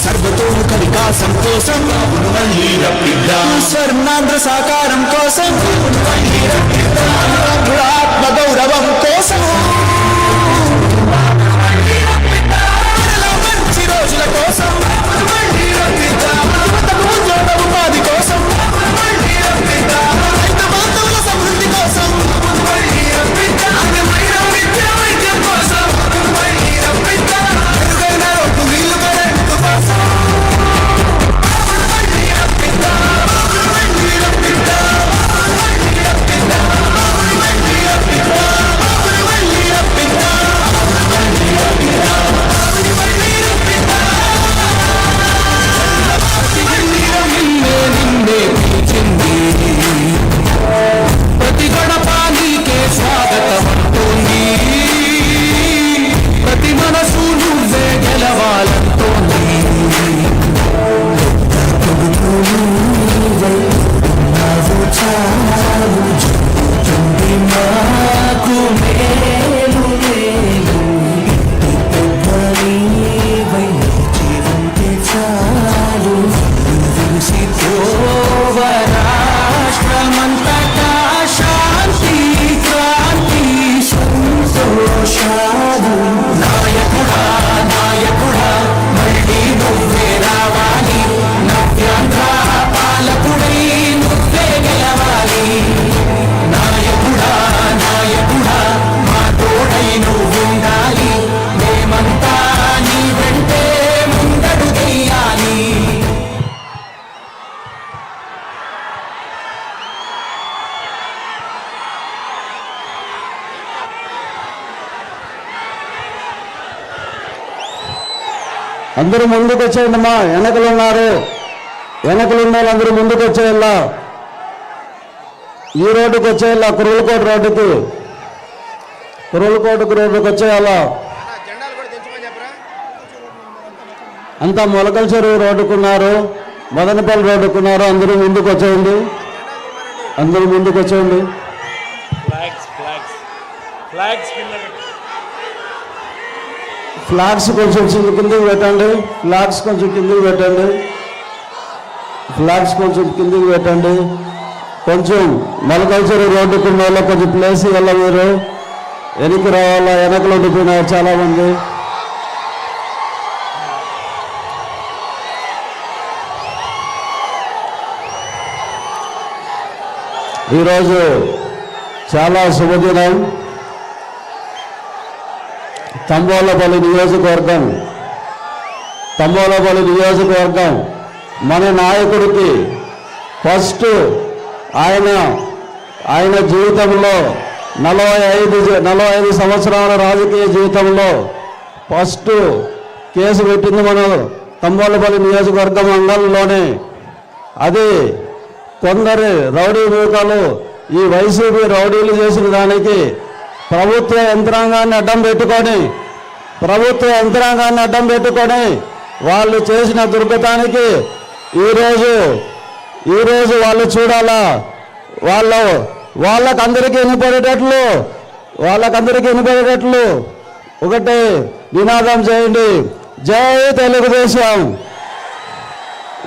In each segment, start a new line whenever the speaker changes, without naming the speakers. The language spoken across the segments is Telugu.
సర్వతోముఖ వికాసం కోసం స్వర్ణాంధ్ర సాకారం కోసం ఆత్మ గౌరవం కోసం మంచి రోజుల కోసం ఉపాధి కోసం సమృద్ధి కోసం
అందరూ ముందుకు వచ్చేయండి అమ్మా. వెనకలున్నారు, వెనకలున్న వాళ్ళందరూ ముందుకు వచ్చేయాల. ఈ రోడ్డుకు వచ్చేయాల, కురులకోట రోడ్డుకి, కురులకోటకు రోడ్డుకు వచ్చేయాలా. అంతా మొలకల చెరువు రోడ్డుకున్నారు, మదనపల్లి రోడ్డుకున్నారు. అందరూ ముందుకు వచ్చేయండి, అందరూ ముందుకు వచ్చేయండి. ఫ్లాగ్స్ కొంచెం కిందకి పెట్టండి, ఫ్లాగ్స్ కొంచెం కిందకి పెట్టండి, ఫ్లాగ్స్ కొంచెం కిందకి పెట్టండి. కొంచెం మొలకల్చర్ రోడ్డుకున్న వాళ్ళ కొంచెం ప్లేస్ వల్ల మీరు వెనక్కి రావాలా. వెనకలు ఉండిపోయినారు చాలామంది. ఈరోజు చాలా శుభదినం. తంబోలపల్లి నియోజకవర్గం మన నాయకుడికి ఫస్ట్ ఆయన జీవితంలో 45 సంవత్సరాల రాజకీయ జీవితంలో ఫస్ట్ కేసు పెట్టింది మన తంబోలపల్లి నియోజకవర్గ మండలంలోనే. అది కొందరు రౌడీ మూకలు ఈ వైసీపీ రౌడీలు చేసిన దానికి ప్రభుత్వ యంత్రాంగాన్ని అడ్డం పెట్టుకొని వాళ్ళు చేసిన దుర్గతానికి ఈరోజు వాళ్ళు చూడాలా. వాళ్ళకందరికీ వినపడేటట్లు ఒకటే నినాదం చేయండి. జై తెలుగుదేశం,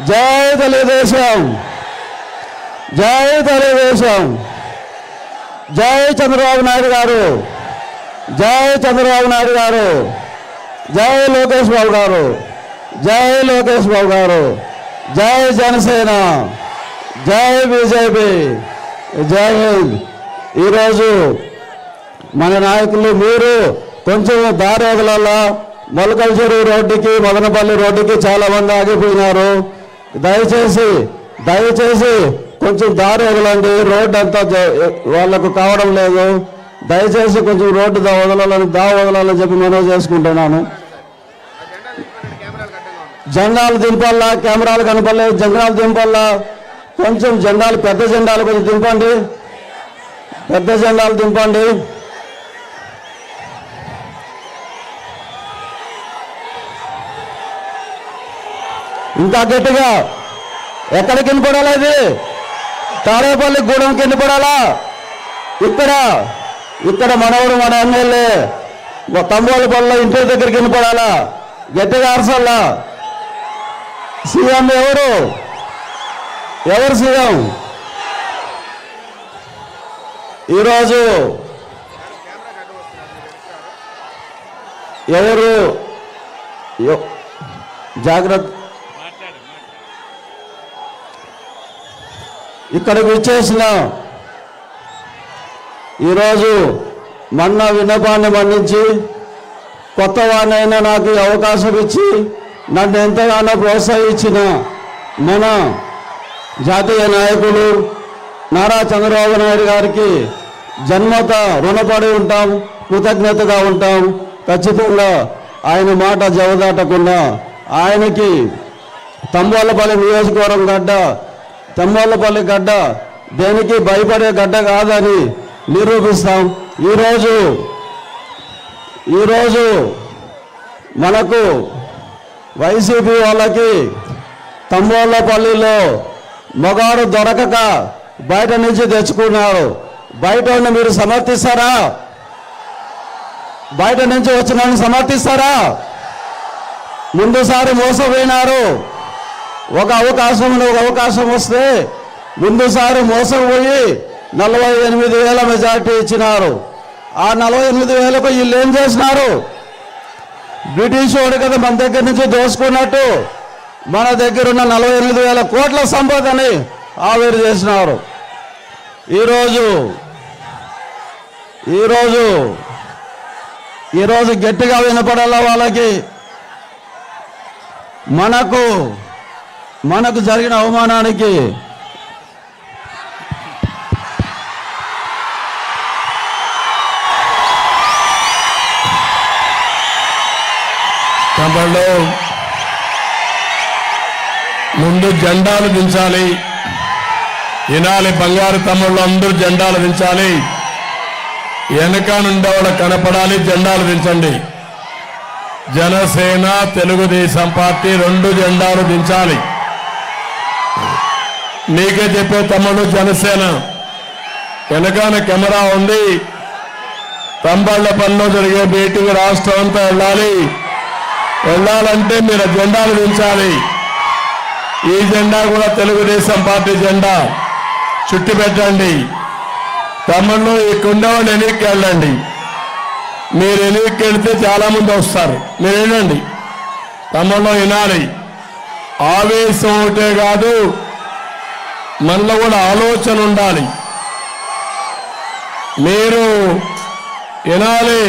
జై తెలుగుదేశం, జై తెలుగుదేశం, జై చంద్రబాబు నాయుడు గారు, జై చంద్రబాబు నాయుడు గారు, జై లోకేష్ బాబు గారు, జై లోకేష్ బాబు గారు, జై జనసేన, జై బీజేపీ, జై హింద్. ఈరోజు మన నాయకులు మీరు కొంచెం దారి వదలాలా. మొలకల చెరువు రోడ్డుకి, మదనపల్లి రోడ్డుకి చాలా మంది ఆగిపోయినారు. దయచేసి కొంచెం దారి వదలండి. రోడ్డు అంతా వాళ్ళకు కావడం లేదు. దయచేసి కొంచెం రోడ్డు వదలాలని చెప్పి మనవి చేసుకుంటున్నాను. జెండాలు దింపాలా, కెమెరాలు కనపడలేదు. జెండాలు దింపాలా, కొంచెం జెండాలు, పెద్ద జెండాలు కొంచెం దింపండి, పెద్ద జెండాలు దింపండి. ఇంకా గట్టిగా. ఎక్కడికి వినపడాలా ఇది? తాడేపల్లి గూడెంకి వినపడాలా? ఇక్కడ మనవడు మన ఎమ్మెల్యే తంబోలపల్లిలో ఇంటి దగ్గరికి వినపడాలా? గట్టిగా అరసల్లా. సీఎం ఎవరు సీఎం? ఈరోజు ఎవరు జాగ్రత్త. ఇక్కడికి వచ్చేసిన ఈరోజు మొన్న విన్నపాన్ని మన్నించి కొత్త వాడినైనా నాకు ఈ అవకాశం ఇచ్చి నన్ను ఎంతగానో ప్రోత్సహించిన మన జాతీయ నాయకులు నారా చంద్రబాబు నాయుడు గారికి జన్మత రుణపడి ఉంటాం, కృతజ్ఞతగా ఉంటాం. ఖచ్చితంగా ఆయన మాట జవదాటకుండా ఆయనకి తంబోలపల్లి నియోజకవర్గం గడ్డ, తంబోలపల్లి గడ్డ దేనికి భయపడే గడ్డ కాదని నిరూపిస్తాం. ఈరోజు మనకు వైసీపీ వాళ్ళకి తంబోలపల్లిలో మగాడు దొరకక బయట నుంచి తెచ్చుకున్నారు. బయట మీరు సమర్థిస్తారా? బయట నుంచి వచ్చిన సమర్థిస్తారా? ముందుసారి మోసపోయినారు. ఒక అవకాశం వస్తే ముందుసారి మోసపోయి 48,000 మెజార్టీ ఇచ్చినారు. ఆ 48,000కు వీళ్ళు ఏం చేసినారు? బ్రిటిష్ వాడు కదా మన దగ్గర నుంచి దోసుకున్నట్టు మన దగ్గర ఉన్న 48,000 కోట్ల సంపదని ఆవిరి చేసినారు. ఈరోజు గట్టిగా వినపడాల వాళ్ళకి. మనకు జరిగిన అవమానానికి
తమలో ముందు జెండాలు దించాలి. వినాలి, బంగారు తమ్ముళ్ళు అందరూ జెండాలు దించాలి. వెనక నుండి వాళ్ళ కనపడాలి. జెండాలు దించండి. జనసేన తెలుగుదేశం పార్టీ 2 జెండాలు దించాలి. నీకే చెప్పే తమ్ముడు, జనసేన వెనకాల కెమెరా ఉంది. తంబళ్లపల్లిలో జరిగే మీటింగ్ రాష్ట్రం అంతా వెళ్ళాలంటే మీరు జెండాలు దించాలి. ఈ జెండా కూడా తెలుగుదేశం పార్టీ జెండా చుట్టి పెట్టండి. తమ్ముళ్ళు ఇక్కడుండేవాళ్ళు ఎన్నికకి వెళ్ళండి. మీరు ఎన్నికకి వెళితే చాలా మంది వస్తారు. మీరు వినండి తమ్ముళ్ళు, వినాలి. ఆవేశం ఒకటే కాదు, మనలో కూడా ఆలోచన ఉండాలి. మీరు వినాలి.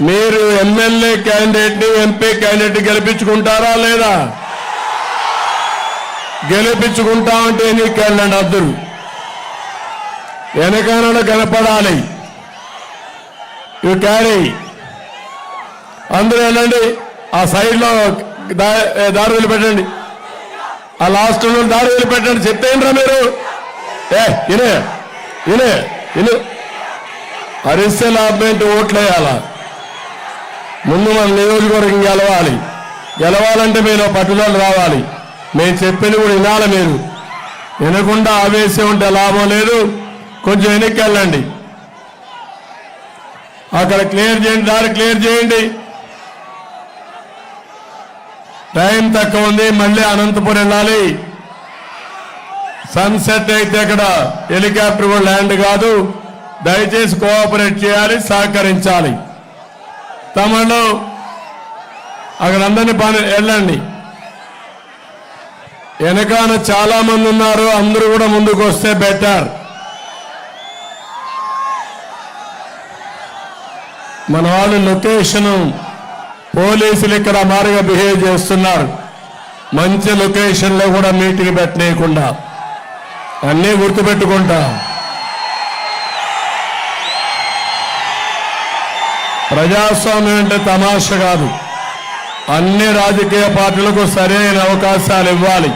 మీరు ఎమ్మెల్యే క్యాండిడేట్ని, ఎంపీ క్యాండిడేట్ గెలిపించుకుంటారా లేదా? గెలిపించుకుంటామంటే ఎన్నికకి వెళ్ళండి. అద్దరు వెనకాల కనపడాలి. You carry. అందరూ వెళ్ళండి. ఆ సైడ్లో దారి వదిలిపెట్టండి. ఆ లాస్ట్ దారి వదిలిపెట్టండి. చెప్తేంట్రా మీరు? ఇను అరిస్తే లాభమేంటి? ఓట్లేయాలా? ముందు మన నియోజకవర్గం గెలవాలంటే మీరు పట్టుదల రావాలి. మేము చెప్పింది కూడా వినాలి. మీరు వినకుండా ఆవేశం ఉంటే లాభం లేదు. కొంచెం వెనక్కి వెళ్ళండి. అక్కడ క్లియర్ చేయండి, దారి క్లియర్ చేయండి. టైం తక్కువ ఉంది. మళ్ళీ అనంతపురం వెళ్ళాలి. సన్సెట్ అయితే అక్కడ హెలికాప్టర్ కూడా ల్యాండ్ కాదు. దయచేసి కోఆపరేట్ చేయాలి, సహకరించాలి. తమలో అక్కడ అందరినీ వెళ్ళండి. వెనకాల చాలా మంది ఉన్నారు. అందరూ కూడా ముందుకు వస్తే బెటర్. మన వాళ్ళు లొకేషన్ పోలీసులు ఇక్కడ మారుగా బిహేవ్ చేస్తున్నారు. మంచి లొకేషన్లో కూడా మీటింగ్ పెట్టనీయకుండా అన్నీ గుర్తుపెట్టుకుంటా. ప్రజాస్వామ్యం అంటే తమాషా కాదు. అన్ని రాజకీయ పార్టీలకు సరైన అవకాశాలు ఇవ్వాలి.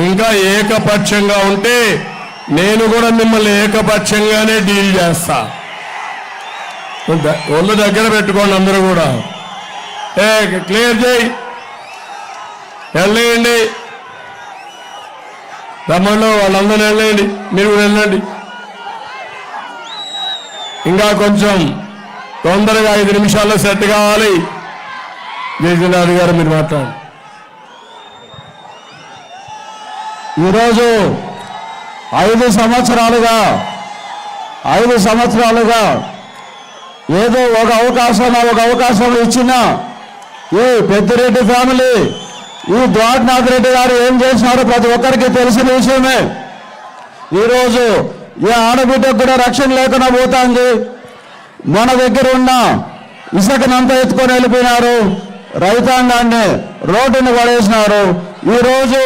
ఇంకా ఏకపక్షంగా ఉంటే నేను కూడా మిమ్మల్ని ఏకపక్షంగానే డీల్ చేస్తా. ఒళ్ళు దగ్గర పెట్టుకోండి అందరూ కూడా. క్లియర్ చేయి. వెళ్ళేయండి. తమ్ముళ్ళు వాళ్ళందరూ వెళ్ళండి, మీరు కూడా వెళ్ళండి. ఇంకా కొంచెం తొందరగా 5 నిమిషాల్లో సెట్ కావాలి. జయచంద్రారెడ్డి గారు మీరు మాట్లాడండి.
ఈరోజు 5 సంవత్సరాలుగా ఏదో ఒక అవకాశం ఇచ్చిన ఈ పెద్దిరెడ్డి ఫ్యామిలీ, ఈ ద్వారనాథ్ రెడ్డి గారు ఏం చేసినారో ప్రతి ఒక్కరికి తెలిసిన విషయమే. ఈరోజు ఈ ఆడబిడ్డకు కూడా రక్షణ లేకుండా పోతుంది. మన దగ్గర ఉన్న ఇసుకనంతా ఎత్తుకొని వెళ్ళిపోయినారు, రైతాంగాన్ని రోడ్డును పడేసినారు. ఈరోజు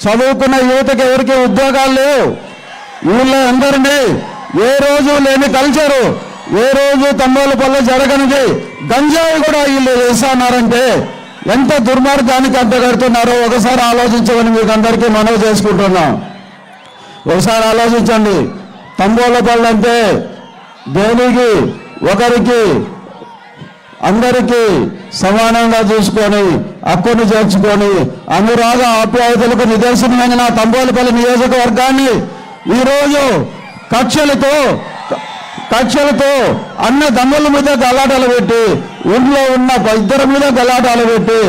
చదువుకున్న యువతకి ఎవరికి ఉద్యోగాలు లేవు. వీళ్ళ అందరినీ ఏ రోజు లేని కల్చరు, ఏ రోజు తమ్మోలపల్లి జరగనిది గంజాయి కూడా వీళ్ళు వేస్తున్నారంటే ఎంత దుర్మార్గానికి అడ్డగడుతున్నారో ఒకసారి ఆలోచించమని మీకు అందరికీ మనవి చేసుకుంటున్నాం. ఒకసారి ఆలోచించండి. తంబోలపల్లి అంటే దేనికి ఒకరికి అందరికీ సమానంగా చూసుకొని హక్కును చేర్చుకొని అనురాగ ఆప్యాయతలకు నిదర్శనమైన నా తంబోలపల్లి నియోజకవర్గాన్ని ఈరోజు కక్షలతో అన్నదమ్ముల మీద గలాటాలు పెట్టి, ఊళ్ళో ఉన్న ఇద్దరి మీద గలాటాలు పెట్టి,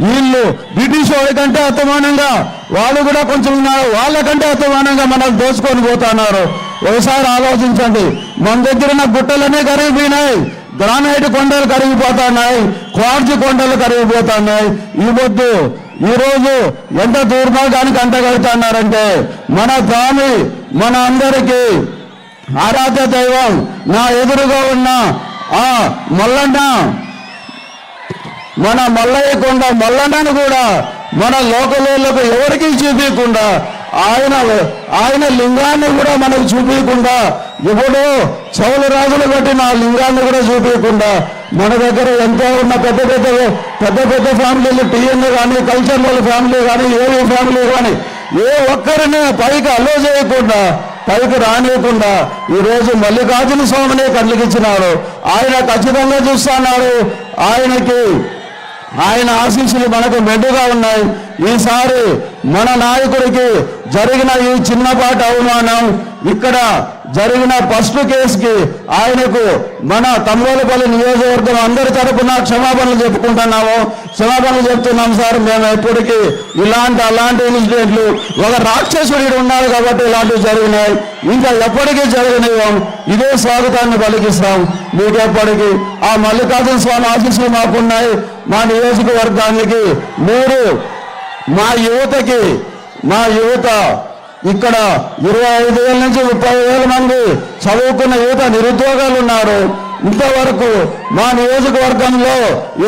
వీళ్ళు బ్రిటిష్ వాడి కంటే అసమానంగా, వాళ్ళు కూడా కొంచెం వాళ్ళకంటే అసమానంగా మనకు దోచుకొని పోతున్నారు. ఒకసారి ఆలోచించండి. మన దగ్గర ఉన్న గుట్టలనే కరిగిపోయినాయి, గ్రానైట్ కొండలు కరిగిపోతున్నాయి, క్వార్జ్ కొండలు కరిగిపోతున్నాయి. ఈరోజు ఎంత దుర్మార్గానికి అంటగడుతున్నారంటే మన స్వామి, మన అందరికీ ఆరాధ్య దైవం, నా ఎదురుగా ఉన్న ఆ మల్లన్న, మన మల్లయ్య కొండ మల్లన్నను కూడా మన లోకలోళ్ళకు ఎవరికి చూపించకుండా, ఆయన లింగాన్ని కూడా మనకు చూపించకుండా, ఎప్పుడో చౌల రాజులు కట్టిన ఆ లింగాన్ని కూడా చూపించకుండా, మన దగ్గర ఎంతో ఉన్న పెద్ద ఫ్యామిలీలు, టీఎన్ కానీ, కల్చర్ వాళ్ళ ఫ్యామిలీ కానీ, ఏవి ఫ్యామిలీ కానీ ఏ ఒక్కరిని పైకి అలో చేయకుండా, పైకి రానియకుండా ఈరోజు మల్లికార్జున స్వామిని కళ్ళకిచ్చినారు. ఆయన ఖచ్చితంగా చూస్తున్నాడు. ఆయన ఆశీస్సులు మనకు మెండుగా ఉన్నాయి. ఈసారి మన నాయకుడికి జరిగిన ఈ చిన్నపాటి అవమానం, ఇక్కడ జరిగిన ఫస్ట్ కేసుకి ఆయనకు మన తంబోలపల్లి నియోజకవర్గం అందరి తరపున క్షమాపణలు చెప్తున్నాం సార్. మేము ఎప్పటికీ అలాంటి ఇన్సిడెంట్లు, ఒక రాక్షసుడు ఉన్నాడు కాబట్టి ఇలాంటివి జరిగినాయి, ఇంకా ఎప్పటికీ జరగనివ్వం. ఇదే స్వాగతాన్ని పలికిస్తాం మీకు ఎప్పటికీ. ఆ మల్లికార్జున స్వామి ఆశీస్సులు మాకున్నాయి. మా నియోజకవర్గానికి మీరు, మా యువత ఇక్కడ 25,000 నుంచి 30,000 మంది చదువుకున్న యువత నిరుద్యోగాలు ఉన్నారు. ఇంతవరకు మా నియోజకవర్గంలో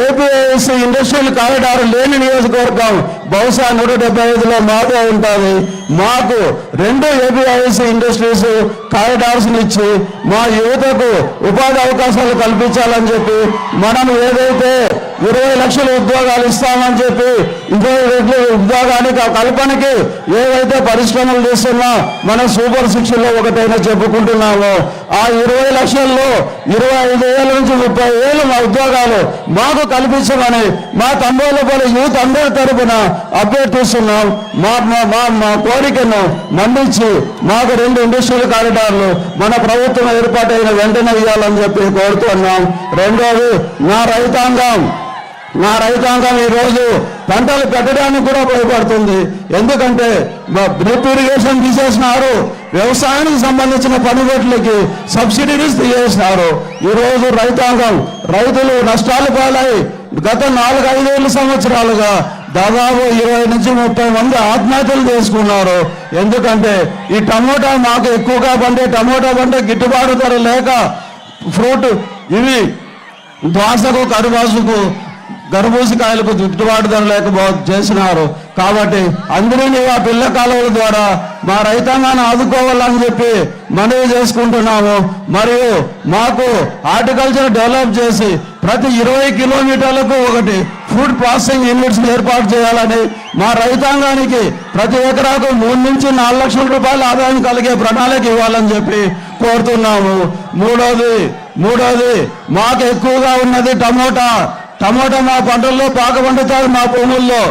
ఏపీఐసి ఇండస్ట్రియల్ కారిడార్ లేని నియోజకవర్గం బహుశా 175లో మాదే ఉంటుంది. మాకు 2 ఏపీఐసి ఇండస్ట్రీస్ కారిడార్స్ ఇచ్చి మా యువతకు ఉపాధి అవకాశాలు కల్పించాలని చెప్పి, మనం ఏదైతే 20 లక్షల ఉద్యోగాలు ఇస్తామని చెప్పి, 20 ఉద్యోగానికి కల్పనకి ఏవైతే పరిశ్రమలు చేస్తున్నా మన సూపర్ 6లో ఒకటైనా చెప్పుకుంటున్నామో, ఆ 20 లక్షల్లో 25,000 నుంచి 30,000 మా ఉద్యోగాలు మాకు కల్పించమని మా తంబోలపల్లి యూత్ అందరి తరపున అభ్యర్థిస్తున్నాం. మా కోరికను మన్నించి మాకు 2 ఇండస్ట్రియల్ కారిడార్లు మన ప్రభుత్వం ఏర్పాటైన వెంటనే ఇవ్వాలని చెప్పి కోరుతున్నాం. రెండోది, నా రైతాంగం ఈరోజు పంటలు పెట్టడానికి కూడా భయపడుతుంది. ఎందుకంటే డ్రిప్ ఇరిగేషన్ తీసేసినారు, వ్యవసాయానికి సంబంధించిన పనిముట్లకి సబ్సిడీస్ తీసేసినారు. ఈరోజు రైతులు నష్టాలు పాలై గత 4-5 సంవత్సరాలుగా దాదాపు 20 నుంచి 30 మంది ఆత్మహత్యలు చేసుకున్నారు. ఎందుకంటే ఈ టమోటా మాకు ఎక్కువగా పండే టమోటా పంట గిట్టుబాటు ధర లేక, ఫ్రూట్ ఇవి దోసకు, గర్భూసకాయలకు గిట్టుబాటు ధర లేక చేసినారు. కాబట్టి అందరినీ ఆ పిల్ల కాలువల ద్వారా మా రైతాంగాన్ని ఆదుకోవాలని చెప్పి మనవి చేసుకుంటున్నాము. మరియు మాకు హార్టికల్చర్ డెవలప్ చేసి ప్రతి 20 కిలోమీటర్లకు ఒకటి ఫుడ్ ప్రాసెసింగ్ యూనిట్స్ ఏర్పాటు చేయాలని, మా రైతాంగానికి ప్రతి ఎకరాకు 3 నుంచి 4 లక్షల రూపాయల ఆదాయం కలిగే ప్రణాళిక ఇవ్వాలని చెప్పి కోరుతున్నాము. మూడోది మాకు ఎక్కువగా ఉన్నది టమోటా మా పంటల్లో పాక పండుతారు. మా భూముల్లో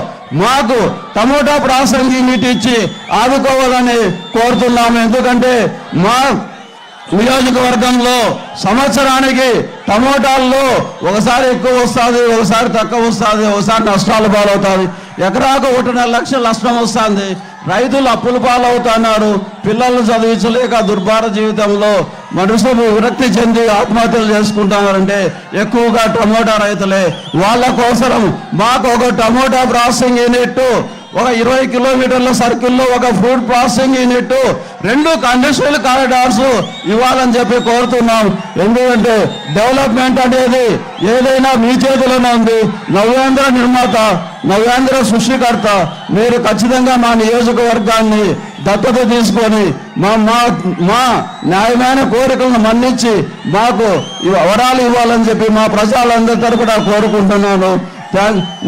మాకు టమోటా ప్రాసెసింగ్ యూనిట్ ఇచ్చి ఆదుకోవాలని కోరుతున్నాము. ఎందుకంటే మా నియోజకవర్గంలో సంవత్సరానికి టమోటాల్లో ఒకసారి ఎక్కువ వస్తుంది, ఒకసారి తక్కువ వస్తుంది, ఒకసారి నష్టాలు పాలవుతుంది. ఎకరాకు 1.5 లక్షలు నష్టం వస్తుంది. రైతులు అప్పుల పాలవుతున్నారు. పిల్లలను చదివించలేక దుర్భర జీవితంలో మనుషులు విరక్తి చెంది ఆత్మహత్యలు చేసుకుంటున్నారంటే ఎక్కువగా టమోటా రైతులే. వాళ్ళ కోసం మాకు ఒక టమోటా ప్రాసెసింగ్ యూనిట్, ఒక 20 కిలోమీటర్ల సర్కిల్లో ఒక ఫుడ్ ప్రాసెసింగ్ యూనిట్, 2 కండస్ట్రియల్ కారిడార్స్ ఇవ్వాలని చెప్పి కోరుతున్నాం. ఎందుకంటే డెవలప్మెంట్ అనేది ఏదైనా మీ చేతిలోనే ఉంది. నవ్యాంధ్ర నిర్మాత, నవ్యాంధ్ర సృష్టికర్త. మీరు ఖచ్చితంగా మా నియోజకవర్గాన్ని దత్తత తీసుకొని మా న్యాయమైన కోరికలను మన్నించి మాకు వరాలు ఇవ్వాలని చెప్పి మా ప్రజలందరి తరపున కోరుకుంటున్నాను.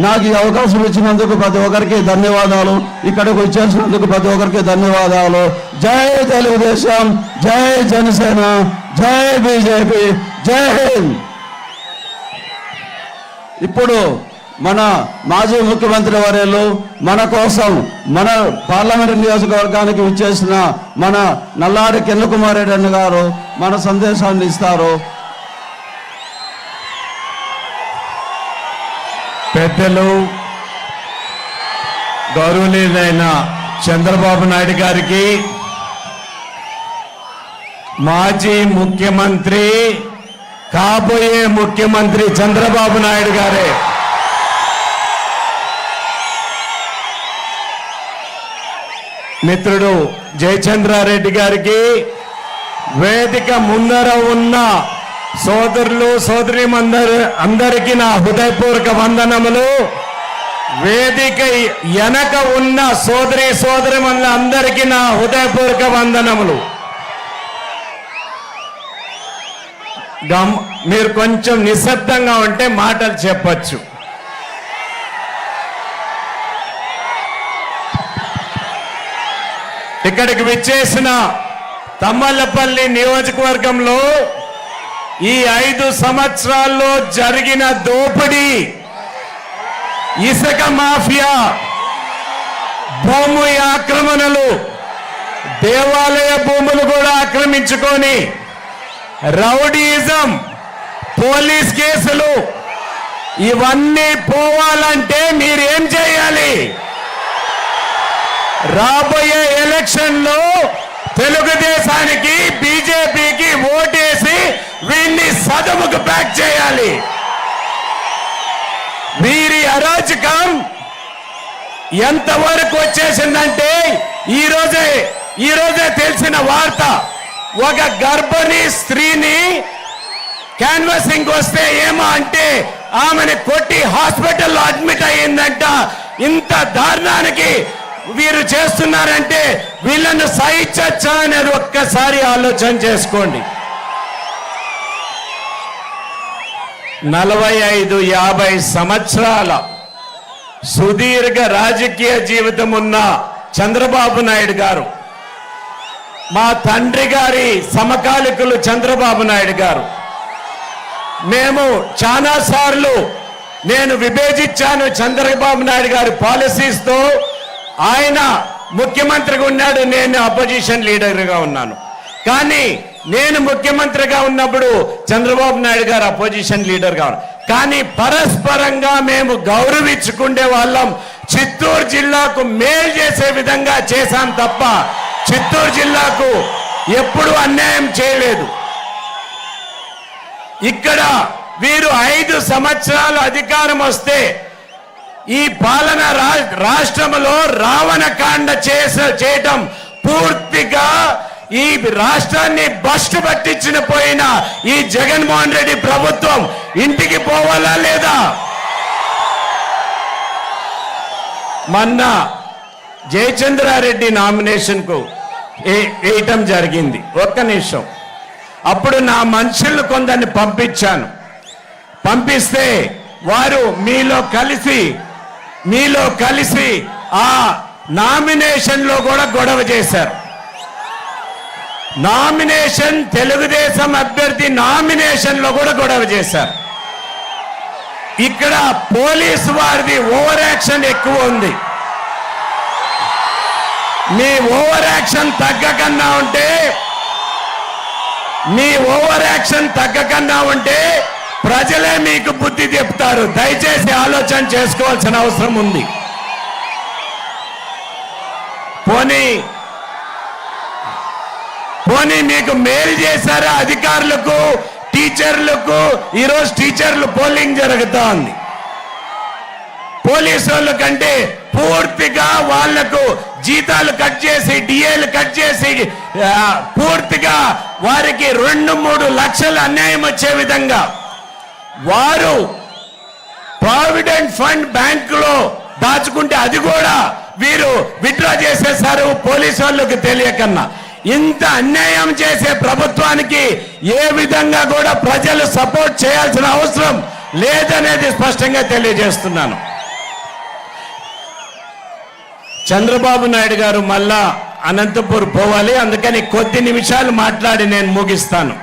నాకు ఈ అవకాశం ఇచ్చినందుకు ప్రతి ఒక్కరికి ధన్యవాదాలు. ఇక్కడికి వచ్చేసినందుకు ప్రతి ఒక్కరికి ధన్యవాదాలు. జై తెలుగుదేశం, జై జనసేన, జై బీజేపీ, జై హింద్. ఇప్పుడు మన మాజీ ముఖ్యమంత్రి వర్యులు మన కోసం మన పార్లమెంటు నియోజకవర్గానికి విచ్చేసిన మన నల్లారి కిరణ్ కుమార్ రెడ్డి అన్న గారు మన సందేశాన్ని ఇస్తారు.
పెద్దలు గౌరవనీయులైన చంద్రబాబు నాయుడు గారికి, మాజీ ముఖ్యమంత్రి కాబోయే ముఖ్యమంత్రి చంద్రబాబు నాయుడు గారే, మిత్రుడు జయచంద్రారెడ్డి గారికి, వేదిక ముందర ఉన్న సోదరులు అందరికీ నా హృదయపూర్వక వందనములు. వేదిక వెనక ఉన్న సోదరిమణుల అందరికీ నా హృదయపూర్వక వందనములు. మీరు కొంచెం నిశ్శబ్దంగా ఉంటే మాటలు చెప్పచ్చు. ఇక్కడికి విచ్చేసిన తమ్మలపల్లి నియోజకవర్గంలో ఈ 5 సంవత్సరాల్లో జరిగిన దోపిడీ, ఇసుక మాఫియా, భూమి ఆక్రమణలు, దేవాలయ భూములు కూడా ఆక్రమించుకొని, రౌడీయిజం, పోలీస్ కేసులు, ఇవన్నీ పోవాలంటే మీరేం చేయాలి? రాబోయే ఎలక్షన్లో తెలుగుదేశానికి, బీజేపీకి ఓటేసి వీరిని సదముకు ప్యాక్ చేయాలి. వీరి అరాచకం ఎంతవరకు వచ్చేసిందంటే ఈరోజే తెలిసిన వార్త. ఒక గర్భిణీ స్త్రీని క్యాన్వాసింగ్ వస్తే ఏమో అంటే ఆమెను కొట్టి హాస్పిటల్లో అడ్మిట్ అయ్యిందంట. ఇంత దారుణానికి వీరు చేస్తున్నారంటే వీళ్ళను సహించచ్చా అనేది ఒక్కసారి ఆలోచన చేసుకోండి. 45-50 సంవత్సరాల సుదీర్ఘ రాజకీయ జీవితం ఉన్న చంద్రబాబు నాయుడు గారు, మా తండ్రి గారి సమకాలికులు చంద్రబాబు నాయుడు గారు, మేము చాలా సార్లు నేను విభేజించాను చంద్రబాబు నాయుడు గారి పాలసీస్తో. ఆయన ముఖ్యమంత్రిగా ఉన్నాడు, నేను అపోజిషన్ లీడర్గా ఉన్నాను. కానీ నేను ముఖ్యమంత్రిగా ఉన్నప్పుడు చంద్రబాబు నాయుడు గారు అపోజిషన్ లీడర్గా ఉన్నారు. కానీ పరస్పరంగా మేము గౌరవించుకునే వాళ్ళం. చిత్తూరు జిల్లాకు మేలు చేసే విధంగా చేశాం తప్ప చిత్తూరు జిల్లాకు ఎప్పుడు అన్యాయం చేయలేదు. ఇక్కడ వీరు 5 సంవత్సరాలు అధికారం వస్తే ఈ పాలన రాష్ట్రంలో రావణకాండ చేయటం, పూర్తిగా ఈ రాష్ట్రాన్ని భ్రష్టు పట్టించిన పోయిన ఈ జగన్మోహన్ రెడ్డి ప్రభుత్వం ఇంటికి పోవాలా లేదా? మొన్న జయచంద్రారెడ్డి నామినేషన్ కు వేయటం జరిగింది. ఒక్క నిమిషం. అప్పుడు నా మనుషులు కొందరిని పంపిస్తే వారు మీలో కలిసి ఆ నామినేషన్ లో కూడా గొడవ చేశారు. తెలుగుదేశం అభ్యర్థి నామినేషన్ లో కూడా గొడవ చేశారు. ఇక్కడ పోలీసు వారిది ఓవర్ యాక్షన్ ఎక్కువ ఉంది. మీ ఓవర్ యాక్షన్ తగ్గకన్నా ఉంటే ప్రజలే మీకు బుద్ధి చెప్తారు. దయచేసి ఆలోచన చేసుకోవాల్సిన అవసరం ఉంది. పోనీ మీకు మేలు చేశారా అధికారులకు, టీచర్లకు? ఈరోజు టీచర్లు పోలింగ్ జరుగుతా ఉంది. పోలీసు వాళ్ళ కంటే పూర్తిగా వాళ్లకు జీతాలు కట్ చేసి, డిఏలు కట్ చేసి, పూర్తిగా వారికి 2-3 లక్షల అన్యాయం వచ్చే విధంగా వారు ప్రావిడెంట్ ఫండ్ బ్యాంకులో దాచుకుంటే అది కూడా వీరు విత్డ్రా చేసేశారు పోలీసు వాళ్ళకి తెలియకన్నా. ఇంత అన్యాయం చేసే ప్రభుత్వానికి ఏ విధంగా కూడా ప్రజలు సపోర్ట్ చేయాల్సిన అవసరం లేదనేది స్పష్టంగా తెలియజేస్తున్నాను. చంద్రబాబు నాయుడు గారు మళ్ళా అనంతపూర్ పోవాలి, అందుకని కొద్ది నిమిషాలు మాట్లాడి నేను ముగిస్తాను.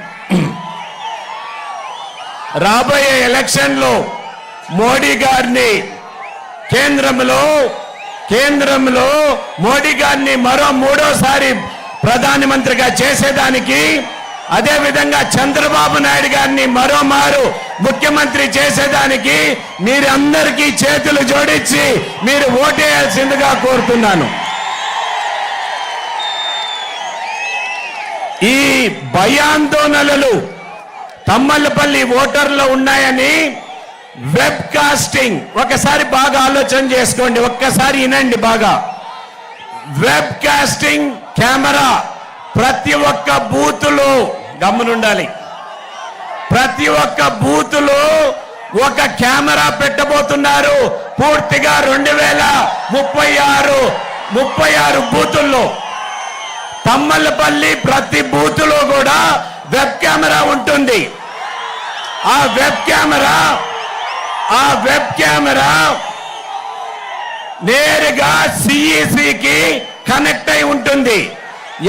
రాబోయే ఎలక్షన్లో మోడీ గారిని కేంద్రంలో మోడీ గారిని మరో 3వసారి ప్రధానమంత్రిగా చేసేదానికి, అదే విధంగా చంద్రబాబు నాయుడు గారిని మరోమారు ముఖ్యమంత్రి చేసేదానికి మీరందరికీ చేతులు జోడించి మీరు ఓటేయాల్సిందిగా కోరుతున్నాను. ఈ భయాందోళనలు తమ్మలపల్లి ఓటర్లో ఉన్నాయని వెబ్ కాస్టింగ్, ఒకసారి బాగా ఆలోచన చేసుకోండి, ఒక్కసారి వినండి బాగా. వెబ్ కాస్టింగ్ కెమెరా ప్రతి ఒక్క బూతులో గమనుండాలి. ప్రతి ఒక్క బూతులో ఒక కెమెరా పెట్టబోతున్నారు. పూర్తిగా 2036 బూతుల్లో తమ్మలపల్లి ప్రతి బూతులో కూడా వెబ్ కెమెరా ఉంటుంది. ఆ వెబ్ కెమెరా నేరుగా సిఈసికి కనెక్ట్ అయి ఉంటుంది.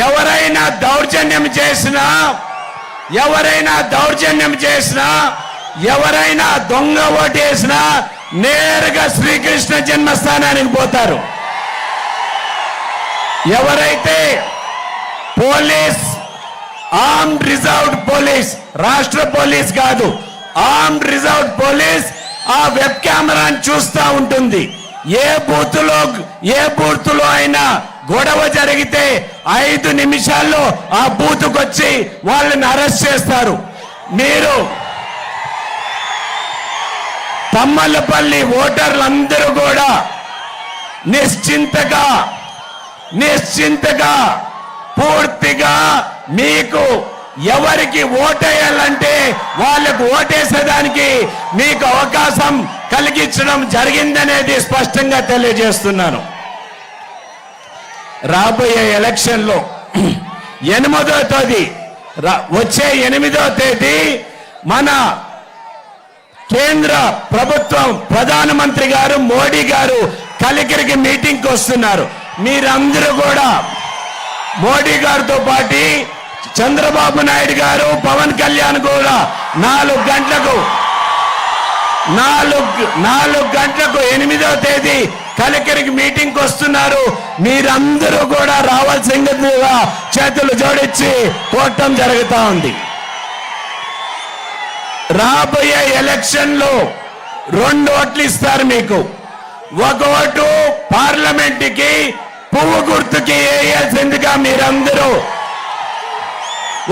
ఎవరైనా దౌర్జన్యం చేసినా, ఎవరైనా దొంగ ఓటేసినా నేరుగా శ్రీకృష్ణ జన్మస్థానానికి పోతారు. ఎవరైతే పోలీస్, ఆర్మ్డ్ రిజర్వ్డ్ పోలీస్, రాష్ట్ర పోలీస్ కాదు, ఆర్మ్డ్ రిజర్వ్డ్ పోలీస్ ఆ వెబ్ కెమెరాను చూస్తూ ఉంటుంది. ఏ బూతులో అయినా గొడవ జరిగితే 5 నిమిషాల్లో ఆ బూతుకు వచ్చి వాళ్ళని అరెస్ట్ చేస్తారు. మీరు తమ్మలపల్లి ఓటర్లందరూ కూడా నిశ్చింతగా పూర్తిగా మీకు ఎవరికి ఓటేయాలంటే వాళ్ళకు ఓటేసేదానికి మీకు అవకాశం కలిగించడం జరిగిందనేది స్పష్టంగా తెలియజేస్తున్నాను. రాబోయే ఎలక్షన్లో 8వ తేదీ, వచ్చే 8వ తేదీ మన కేంద్ర ప్రభుత్వం ప్రధానమంత్రి గారు మోడీ గారు కలికిరికి మీటింగ్కి వస్తున్నారు. మీరందరూ కూడా మోడీ గారితో పాటు చంద్రబాబు నాయుడు గారు, పవన్ కళ్యాణ్ కూడా 4 గంటలకు 8వ తేదీ కలికిరికి మీటింగ్కి వస్తున్నారు. మీరందరూ కూడా రావాల్సిందిగా చేతులు జోడించి కోరటం జరుగుతూ ఉంది. రాబోయే ఎలక్షన్లో 2 ఓట్లు ఇస్తారు మీకు. ఒక ఓటు పార్లమెంటుకి పువ్వు గుర్తుకి వేయాల్సిందిగా మీరందరూ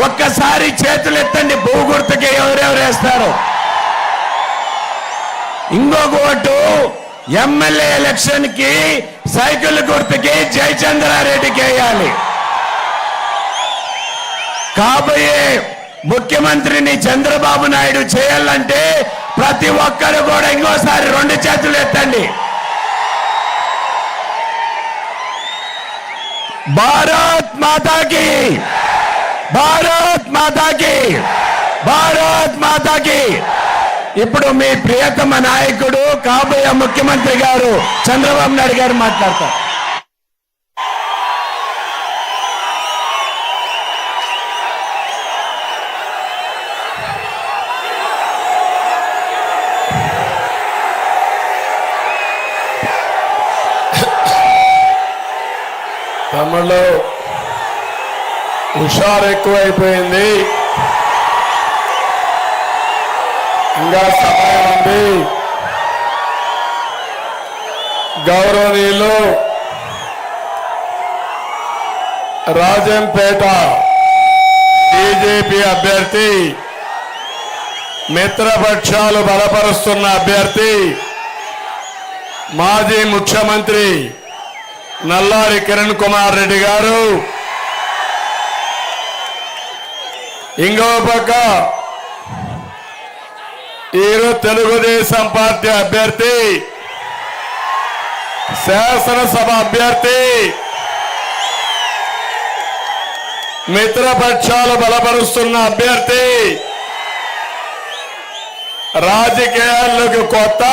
ఒక్కసారి చేతులు ఎత్తండి. పువ్వు గుర్తుకి ఎవరెవరు వేస్తారు? ఇంకొక ఓటు ఎమ్మెల్యే ఎలక్షన్ కి సైకిల్ గుర్తుకి జయచంద్రారెడ్డికి వేయాలి. కాబోయే ముఖ్యమంత్రిని చంద్రబాబు నాయుడు చేయాలంటే ప్రతి ఒక్కరు కూడా ఇంకోసారి 2 చేతులు ఎత్తండి. భారత్ మాతాకి, భారత్ మాతాకి, భారత్ మాతాకి. ఇప్పుడు మీ ప్రియతమ నాయకుడు కాబోయే ముఖ్యమంత్రి గారు చంద్రబాబు నాయుడు గారు మాట్లాడతారు. తమలో హుషారు ఎక్కువైపోయింది. ఇంకా సమయం ఉంది. గౌరవనీయులు రాజంపేట బీజేపీ అభ్యర్థి, మిత్రపక్షాలు బలపరుస్తున్న అభ్యర్థి, మాజీ ముఖ్యమంత్రి నల్లారి కిరణ్ కుమార్ రెడ్డి గారు, ఇంకో పక్క ఈరోజు తెలుగుదేశం పార్టీ అభ్యర్థి, శాసనసభ అభ్యర్థి, మిత్రపక్షాలు బలపరుస్తున్న అభ్యర్థి, రాజకీయాల్లోకి కొత్త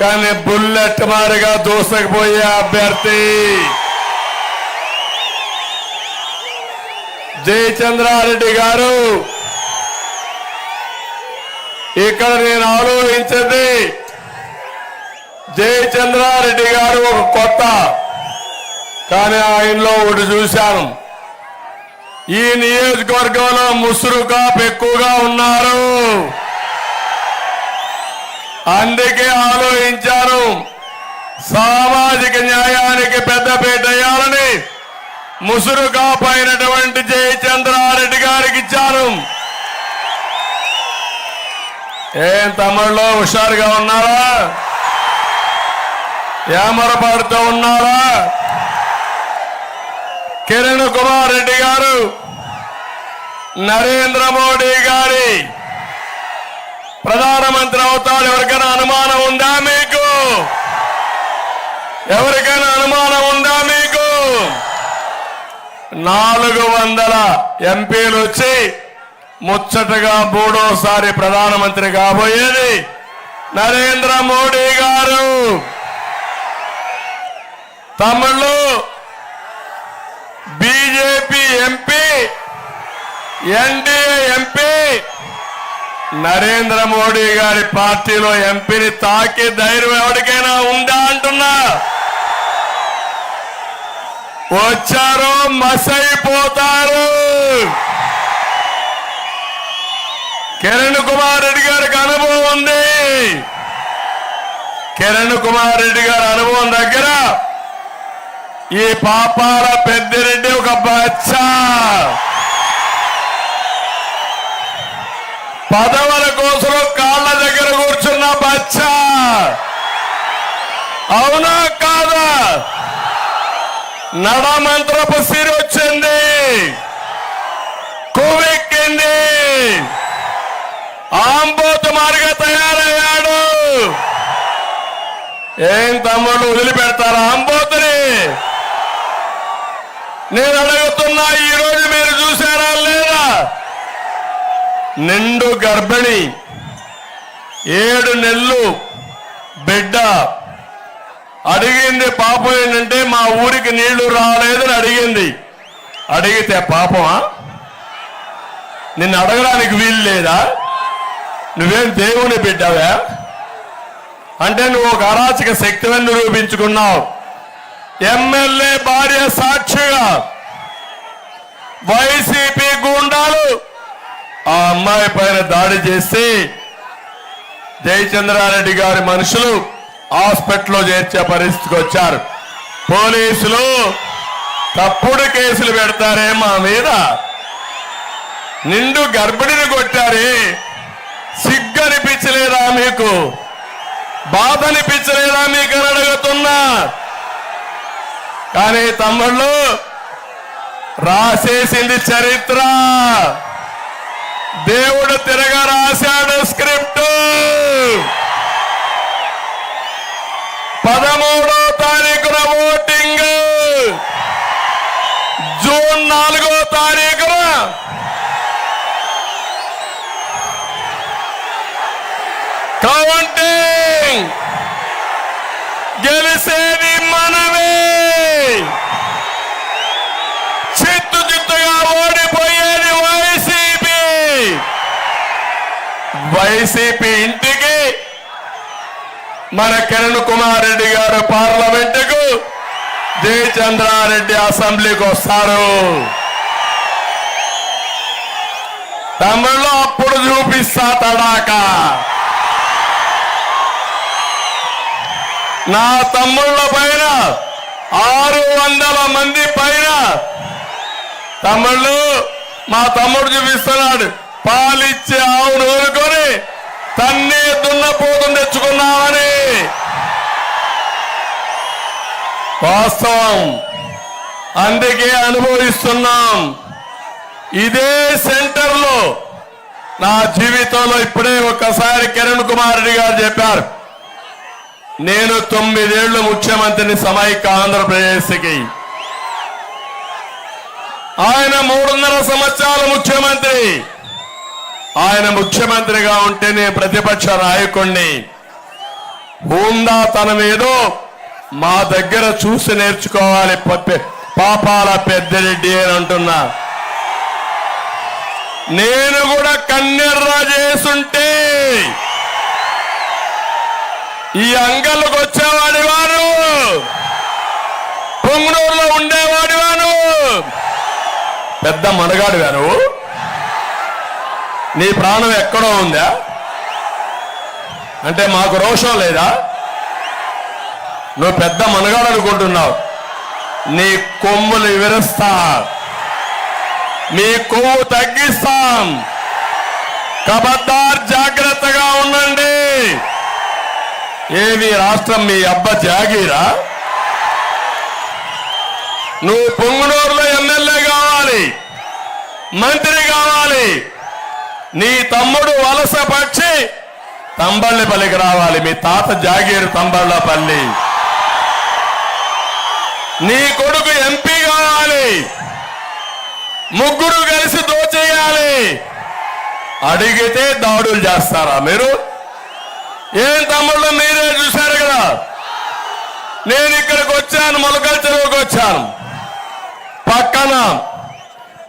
కానీ బుల్లెట్ మారిగా దూసకపోయే అభ్యర్థి జయచంద్రారెడ్డి గారు. ఇక్కడ నేను ఆలోచించింది, జయచంద్రారెడ్డి గారు ఒక కొత్త, కానీ ఆయనలో ఒకటి చూశాను, ఈ నియోజకవర్గంలో ముసురుగా ఎక్కువగా ఉన్నారు. అందుకే ఆలోచించాను, సామాజిక న్యాయానికి పెద్దపీట వేయాలని ముసురుగా పైనటువంటి జయచంద్రారెడ్డి గారికి ఇచ్చాను. ఏం తమిళలో హుషారుగా ఉన్నారా? ఏమరపాడుతూ ఉన్నారా? కిరణ్ కుమార్ రెడ్డి గారు నరేంద్ర మోడీ గారి ప్రధానమంత్రి అవుతాడు. ఎవరికైనా అనుమానం ఉందా మీకు? ఎవరికైనా అనుమానం ఉందా మీకు? 400 ఎంపీలు వచ్చి ముచ్చటగా మూడోసారి ప్రధానమంత్రి కాబోయేది నరేంద్ర మోడీ గారు. తమిళలో BJP MP, NDA MP, Narendra Modi గారి పార్టీలో ఎంపీని తాకి ధైర్యం ఎవరికైనా ఉందా అంటున్నా. వచ్చారో మసైపోతారు. కిరణ్ కుమార్ రెడ్డి గారికి అనుభవం ఉంది. కిరణ్ కుమార్ రెడ్డి గారి అనుభవం దగ్గర ఈ పాపాల పెద్దిరెడ్డి ఒక బచ్చా, పదవుల కోసం కాళ్ళ దగ్గర కూర్చున్న బచ్చా. అవునా కాదా? నడమంత్రపు సిరి వచ్చింది, కొవ్వెక్కింది, ఆంబోతు మారిగా తయారయ్యాడు. ఏం తమ్ముళ్ళు వదిలిపెడతారా ఆంబోతుని? నేను అడుగుతున్నా, ఈరోజు మీరు చూసారా లేదా? నిండు గర్భిణి, 7 నెలలు బిడ్డ అడిగింది. పాపం ఏంటంటే మా ఊరికి నీళ్లు రాలేదని అడిగింది. అడిగితే పాపమా? నిన్ను అడగడానికి వీలు లేదా? నువ్వేం దేవుని బిడ్డవా? అంటే నువ్వు ఒక అరాచక శక్తిని నిరూపించుకున్నావు. ఎమ్మెల్యే భార్య సాక్షిగా వైసీపీ గూండాలు ఆ అమ్మాయి పైన దాడి చేసి జయచంద్రారెడ్డి గారి మనుషులు హాస్పిటల్లో చేర్చే పరిస్థితికి వచ్చారు. పోలీసులు తప్పుడు కేసులు పెడతారే మా మీద. నిండు గర్భిణిని కొట్టారే, సిగ్గనిపించలేదా మీకు? బాధ అనిపించలేదా మీకు అని అడుగుతున్నా. కానీ తమ్ముళ్ళు రాసేసింది చరిత్ర, దేవుడు తిరగ రాశాడు స్క్రిప్ట్. 13వ తారీఖున ఓటింగ్, జూన్ 4వ తారీఖున కౌంటింగ్. గెలిసేది మనమే, చిత్తుగా ఓడిపోయేది వైసీపీ. వైసీపీ ఇంటికి మన కిరణ్ కుమార్ రెడ్డి గారు పార్లమెంటుకు జయచంద్రారెడ్డి అసెంబ్లీకి వస్తారు. తమిళలో అప్పుడు చూపిస్తా తడాక. నా తమ్ముళ్ళ పైన 600 మంది పైన తమ్ముళ్ళు, మా తమ్ముడు చూపిస్తున్నాడు, పాలిచ్చే ఆవును ఊరుకొని తన్నే దున్నపోతుని తెచ్చుకున్నామని. వాస్తవం, అందుకే అనుభవిస్తున్నాం. ఇదే సెంటర్లో నా జీవితంలో ఇప్పుడే ఒక్కసారి కిరణ్ కుమార్ రెడ్డి గారు చెప్పారు, నేను 9 ఏళ్లు ముఖ్యమంత్రిని సమైక్య ఆంధ్రప్రదేశ్కి. ఆయన 3.5 సంవత్సరాల ముఖ్యమంత్రి. ఆయన ముఖ్యమంత్రిగా ఉంటే నేను ప్రతిపక్ష నాయకుణ్ణి. హుందాతనం ఏదో మా దగ్గర చూసి నేర్చుకోవాలి పాపాల పెద్దిరెడ్డి అని అంటున్నా. నేను కూడా కన్నెర్ర చేసుంటే ఈ అంగళ్ళకు వచ్చేవాడి వారు, పొంగునూరులో ఉండేవాడి వారు. పెద్ద మనగాడు గారు, నీ ప్రాణం ఎక్కడో ఉందా అంటే మాకు రోషం లేదా? నువ్వు పెద్ద మనగాడు అనుకుంటున్నావు. నీ కొమ్ములు విరుస్తా, మీ కొవ్వు తగ్గిస్తాం. కబద్దార్, జాగ్రత్తగా ఉండండి. ఏవి రాష్ట్రం మీ అబ్బ జాగీరా? నువ్వు పొంగునూరులో ఎమ్మెల్యే కావాలి, మంత్రి కావాలి. నీ తమ్ముడు వలస పక్షి తంబళ్ళపల్లికి రావాలి. మీ తాత జాగీరు తంబళ్ళపల్లి. నీ కొడుకు ఎంపీ కావాలి. ముగ్గురు కలిసి దోచేయాలి. అడిగితే దాడులు చేస్తారా మీరు? ఏం తమ్ముళ్ళు, మీరే చూశారు కదా. నేను ఇక్కడికి వచ్చాను, మొలకల చెరువుకి వచ్చాను. పక్కన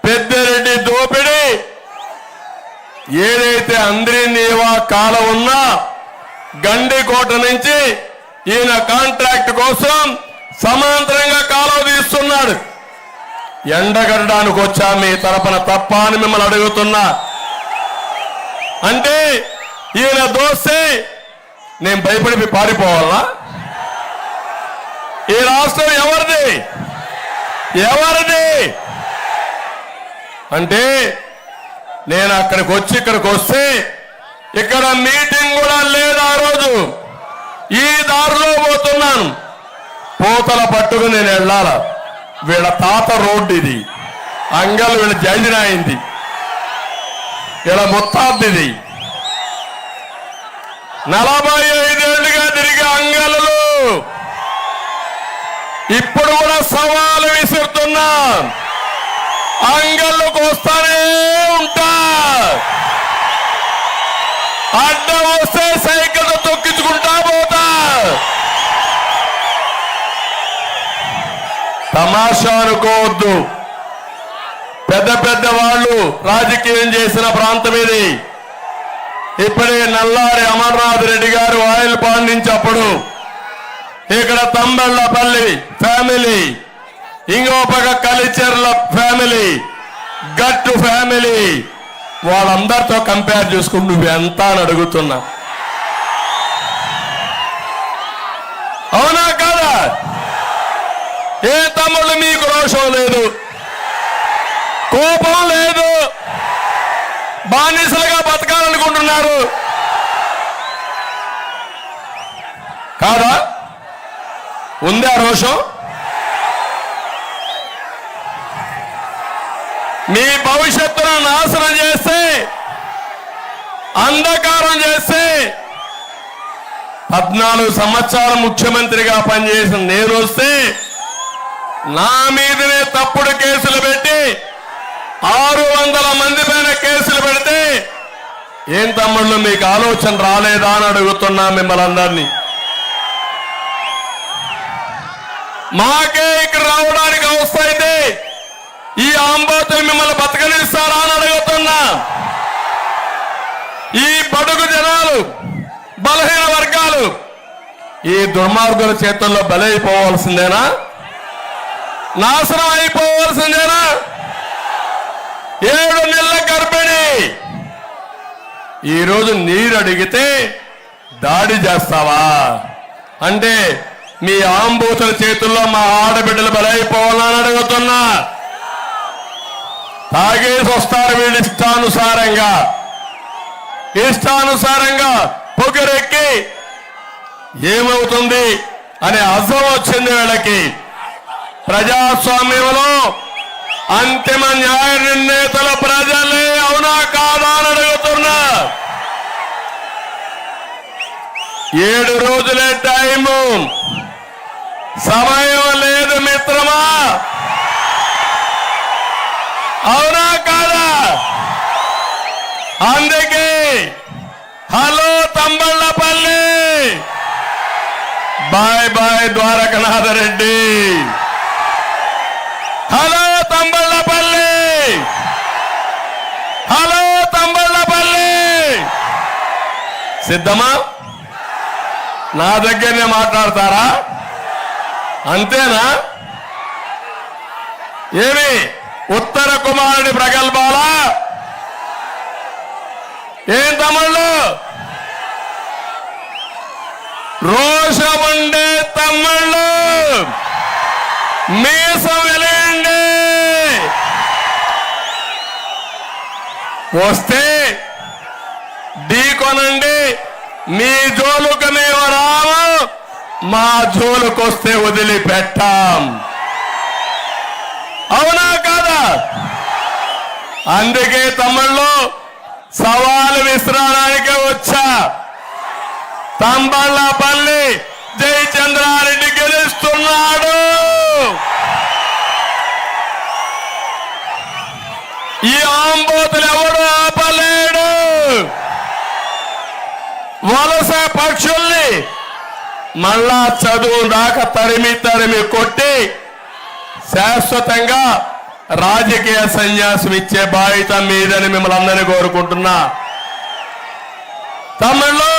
పెద్దిరెడ్డి దోపిడి ఏదైతే అంద్రినీవా కాల ఉన్నా గండికోట నుంచి ఈయన కాంట్రాక్ట్ కోసం సమాంతరంగా కాలువ తీస్తున్నాడు. ఎండగడడానికి వచ్చా మీ తరపున తప్ప అని మిమ్మల్ని అడుగుతున్నా. అంటే ఈయన దోస్తే నేను భయపడి పారిపోవాలా? ఈ రాష్ట్రం ఎవరిది? ఎవరిది అంటే నేను అక్కడికి వచ్చి ఇక్కడికి వస్తే ఇక్కడ మీటింగ్ కూడా లేదు. ఆ రోజు ఈ దారిలో పోతున్నాను, పోతల పట్టుకు నేను వెళ్ళాల. వీళ్ళ తాత రోడ్డు ఇది, అంగల్ వీళ్ళ జైలిన అయింది, వీళ్ళ ముత్తాద్దిది. 45 ఏళ్లుగా తిరిగే అంగళ్ళు ఇప్పుడు కూడా సవాలు విసురుతున్నా. అంగళ్ళకు వస్తానే ఉంటా. అడ్డం వస్తే సైకిల్ తొక్కించుకుంటా పోతా. తమాషా అనుకోవద్దు. పెద్ద పెద్ద వాళ్ళు రాజకీయం చేసిన ప్రాంతం ఇది. ఇప్పుడే నల్లారి అమర్నాథ్ రెడ్డి గారు ఆయిల్ పండించప్పుడు ఇక్కడ తంబళ్ళపల్లి ఫ్యామిలీ, ఇంకో పక్క కలిచెర్ల ఫ్యామిలీ, గట్టు ఫ్యామిలీ, వాళ్ళందరితో కంపేర్ చేసుకుని నువ్వెంత అని అడుగుతున్నా. అవునా కాదా? ఏ తమ్ముళ్ళు మీకు రోషం లేదు, కోపం లేదు, బానిసలుగా బతకాలనుకుంటున్నారు కాదా? ఉందా రోషం? మీ భవిష్యత్తును నాశనం చేస్తే, అంధకారం చేస్తే, 14 సంవత్సరాలు ముఖ్యమంత్రిగా పనిచేసిన నేను వస్తే నా మీదనే తప్పుడు కేసులు పెట్టి 600 మంది పైన కేసులు పెడితే ఏం తమ్ముళ్ళు మీకు ఆలోచన రాలేదా అని అడుగుతున్నా మిమ్మల్ని అందరినీ. మాకే ఇక్కడ రావడానికి అవస్థ అయితే ఈ ఆంబోతులు మిమ్మల్ని బతకనిస్తారా అని అడుగుతున్నా. ఈ బడుగు జనాలు, బలహీన వర్గాలు ఈ దుర్మార్గుల చేతుల్లో బలైపోవాల్సిందేనా? నాశనం అయిపోవలసిందేనా? 7 నెలల గర్భిణి ఈరోజు నీరు అడిగితే దాడి చేస్తావా? అంటే మీ ఆంబూతుల చేతుల్లో మా ఆడబిడ్డలు బలైపోవాలని అడుగుతున్నా. తాగేసి వస్తారు వీళ్ళు ఇష్టానుసారంగా పొగరెక్కి ఏమవుతుంది అనే అర్థం వచ్చింది వీళ్ళకి. ప్రజాస్వామ్యంలో అంతిమ న్యాయ నిర్ణేతల ప్రజలే, అవునా కాదా అని అడుగుతున్నా. 7 రోజులే టైము, సమయం లేదు మిత్రమా, అవునా కాదా? అందుకే hello Thamballapalle, bye bye Dwarakanath Reddy. Hello Thamballapalle, hello Thamballapalle. సిద్ధమా? నా దగ్గరనే మాట్లాడతారా? అంతేనా? ఏమి ఉత్తర కుమారుడి ప్రగల్భాలా? ఏం తమ్ముళ్ళు? రోషముండే తమ్ముళ్ళు మీసం వెలియండి. వస్తే ఢీకొనండి. మీ జోలుకు మేము రాము, మా జోలుకొస్తే వదిలిపెట్టాం. అవునా కాదా? అందుకే తమ్ముళ్ళు సవాలు విసరడానికి వచ్చా. తంబళ్ళపల్లి జయచంద్రారెడ్డి గెలుస్తున్నాడు. ఈ ఆంబోతులు ఎవడు ఆపలేడు. వలస పక్షుల్ని మళ్ళా చదువు దాకా తరిమి కొట్టి శాశ్వతంగా రాజకీయ సన్యాసం ఇచ్చే బాధ్యత మీదని మిమ్మల్ని అందరినీ కోరుకుంటున్నా. తమిళ్లో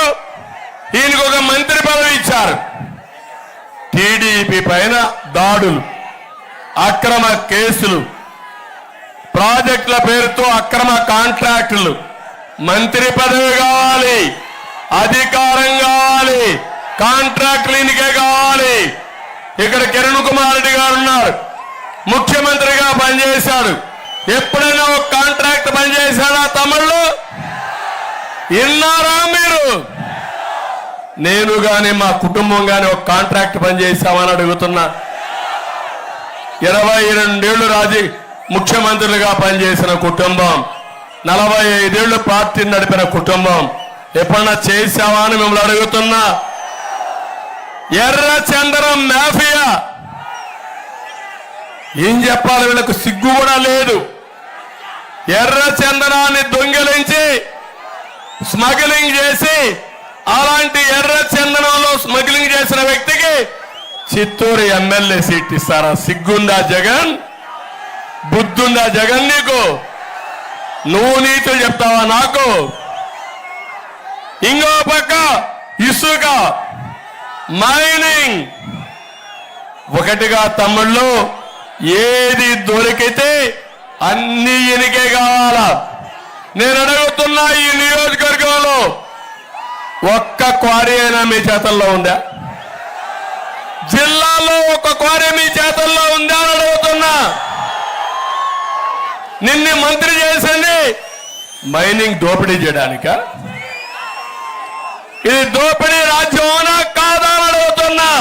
ఈయనకు ఒక మంత్రి పదవి ఇచ్చారు. టీడీపీ పైన దాడులు, అక్రమ కేసులు, ప్రాజెక్టుల పేరుతో అక్రమ కాంట్రాక్టులు. మంత్రి పదవి కావాలి, అధికారం కావాలి, కాంట్రాక్టులు ఈయనకే కావాలి. ఇక్కడ కిరణ్ కుమార్ రెడ్డి గారు ఉన్నారు, ముఖ్యమంత్రిగా పనిచేశాడు. ఎప్పుడైనా ఒక కాంట్రాక్ట్ పనిచేశాడా తమిళ్లో? విన్నారా మీరు? నేను గాని మా కుటుంబం గాని ఒక కాంట్రాక్ట్ పనిచేశామని అడుగుతున్నా. 22 ఏళ్లు ముఖ్యమంత్రులుగా పనిచేసిన కుటుంబం, 45 ఏళ్లు పార్టీని నడిపిన కుటుంబం. ఎప్పుడన్నా చేశావా అని మిమ్మల్ని అడుగుతున్నా. ఎర్రచందనం మాఫియా ఏం చెప్పాలి? వీళ్ళకు సిగ్గు కూడా లేదు. ఎర్ర చందనాన్ని దొంగిలించి స్మగ్లింగ్ చేసి, అలాంటి ఎర్ర చందనంలో స్మగ్లింగ్ చేసిన వ్యక్తికి చిత్తూరు ఎమ్మెల్యే సీట్ ఇస్తారా? సిగ్గుందా జగన్? బుద్ధుందా జగన్ నీకు? నువ్వు నీతులు చెప్తావా నాకు? ఇంకో పక్క ఇసుక మైనింగ్. ఒకటిగా తమ్ముళ్ళు, ఏది దొరికితే అన్ని ఈయనకే కావాలా? నేను అడుగుతున్నా, ఈ నియోజకవర్గంలో ఒక్క క్వారీ అయినా మీ చేతల్లో ఉందా? జిల్లాలో ఒక్క క్వారీ మీ చేతల్లో ఉందా అని అడుగుతున్నా. నిన్ను మంత్రి చేసింది మైనింగ్ దోపిడీ చేయడానిక? ఇది దోపిడీ రాజ్యమా కాదా అని అడుగుతున్నా.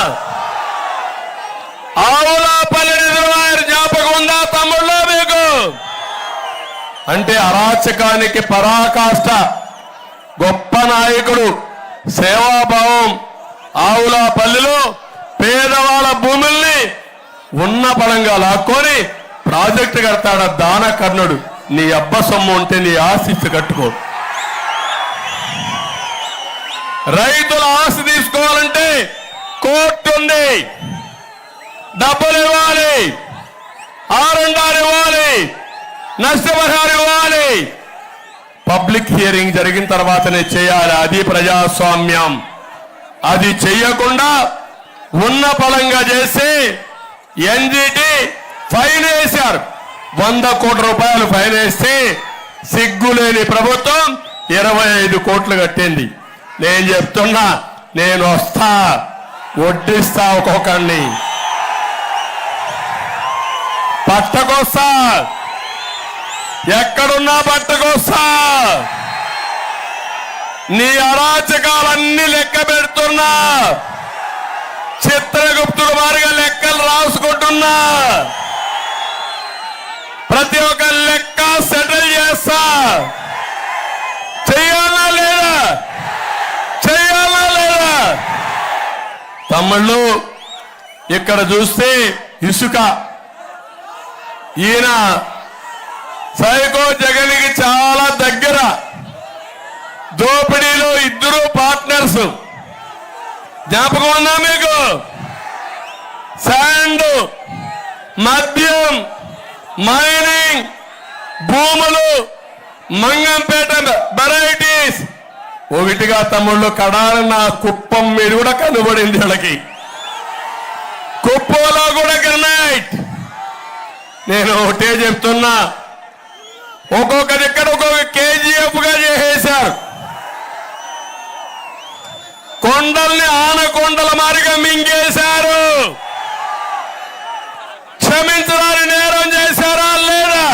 ఆవులపల్లి రిజర్వాయర్ జ్ఞాపకం ఉందా తమ్ముళ్ళు మీకు? అంటే అరాచకానికి పరాకాష్ట. గొప్ప నాయకుడు, సేవాభావం. ఆవులపల్లిలో పేదవాళ్ళ భూముల్ని ఉన్న పడంగా లాక్కొని ప్రాజెక్టు కడతాడ దాన కర్ణుడు. నీ అబ్బ సొమ్ము ఉంటే నీ ఆస్తి కట్టుకో. రైతుల ఆస్తి తీసుకోవాలంటే కోర్టు ఉంది, డబ్బులు ఇవ్వాలి, ఆర్ఎండ్ఆర్ ఇవ్వాలి, నష్టపరిహారం ఇవ్వాలి. పబ్లిక్ హియరింగ్ జరిగిన తర్వాతనే చేయాలి. అది ప్రజాస్వామ్యం. అది చెయ్యకుండా ఉన్న పలంగా చేసి ఎన్జిటి ఫైన్ వేశారు. 100 కోట్ల రూపాయలు ఫైన్ వేస్తే సిగ్గులేని ప్రభుత్వం 25 కోట్లు కట్టింది. నేను చెప్తున్నా, నేను వస్తా, వడ్డిస్తా, ఒక్కొక్కడిని పట్టకొస్తా, ఎక్కడున్నా పట్టకొస్తా. నీ అరాచకాలన్నీ లెక్క పెడుతున్నా, చిత్రగుప్తుడు వారిగా లెక్కలు రాసుకుంటున్నా, ప్రతి ఒక్క లెక్క సెటిల్ చేస్తా. చెయ్యాలా లేదా? చెయ్యాలా లేదా? తమ్ముళ్ళు, ఇక్కడ చూస్తే ఇసుక, ఈయన సైకో జగన్కి చాలా దగ్గర. దోపిడీలో ఇద్దరు పార్ట్నర్స్, జ్ఞాపకం ఉందా మీకు? శాండ్, మద్యం, మైనింగ్, భూములు, మంగంపేట వెరైటీస్. ఒకటిగా తమ్ముళ్ళు కడాలన్న కుప్పం మీద కూడా కనబడింది వీళ్ళకి. కుప్పంలో కూడా గ్రనైట్. నేను ఒకటే చెప్తున్నా, ఒక్కొక్క దగ్గర ఒక్కొక్క కేజీఎఫ్ గా చేసేశారు. కొండల్ని ఆనకొండల మారిగా మింగేశారు. క్షమించడానికి నేరం చేశారా లేదా?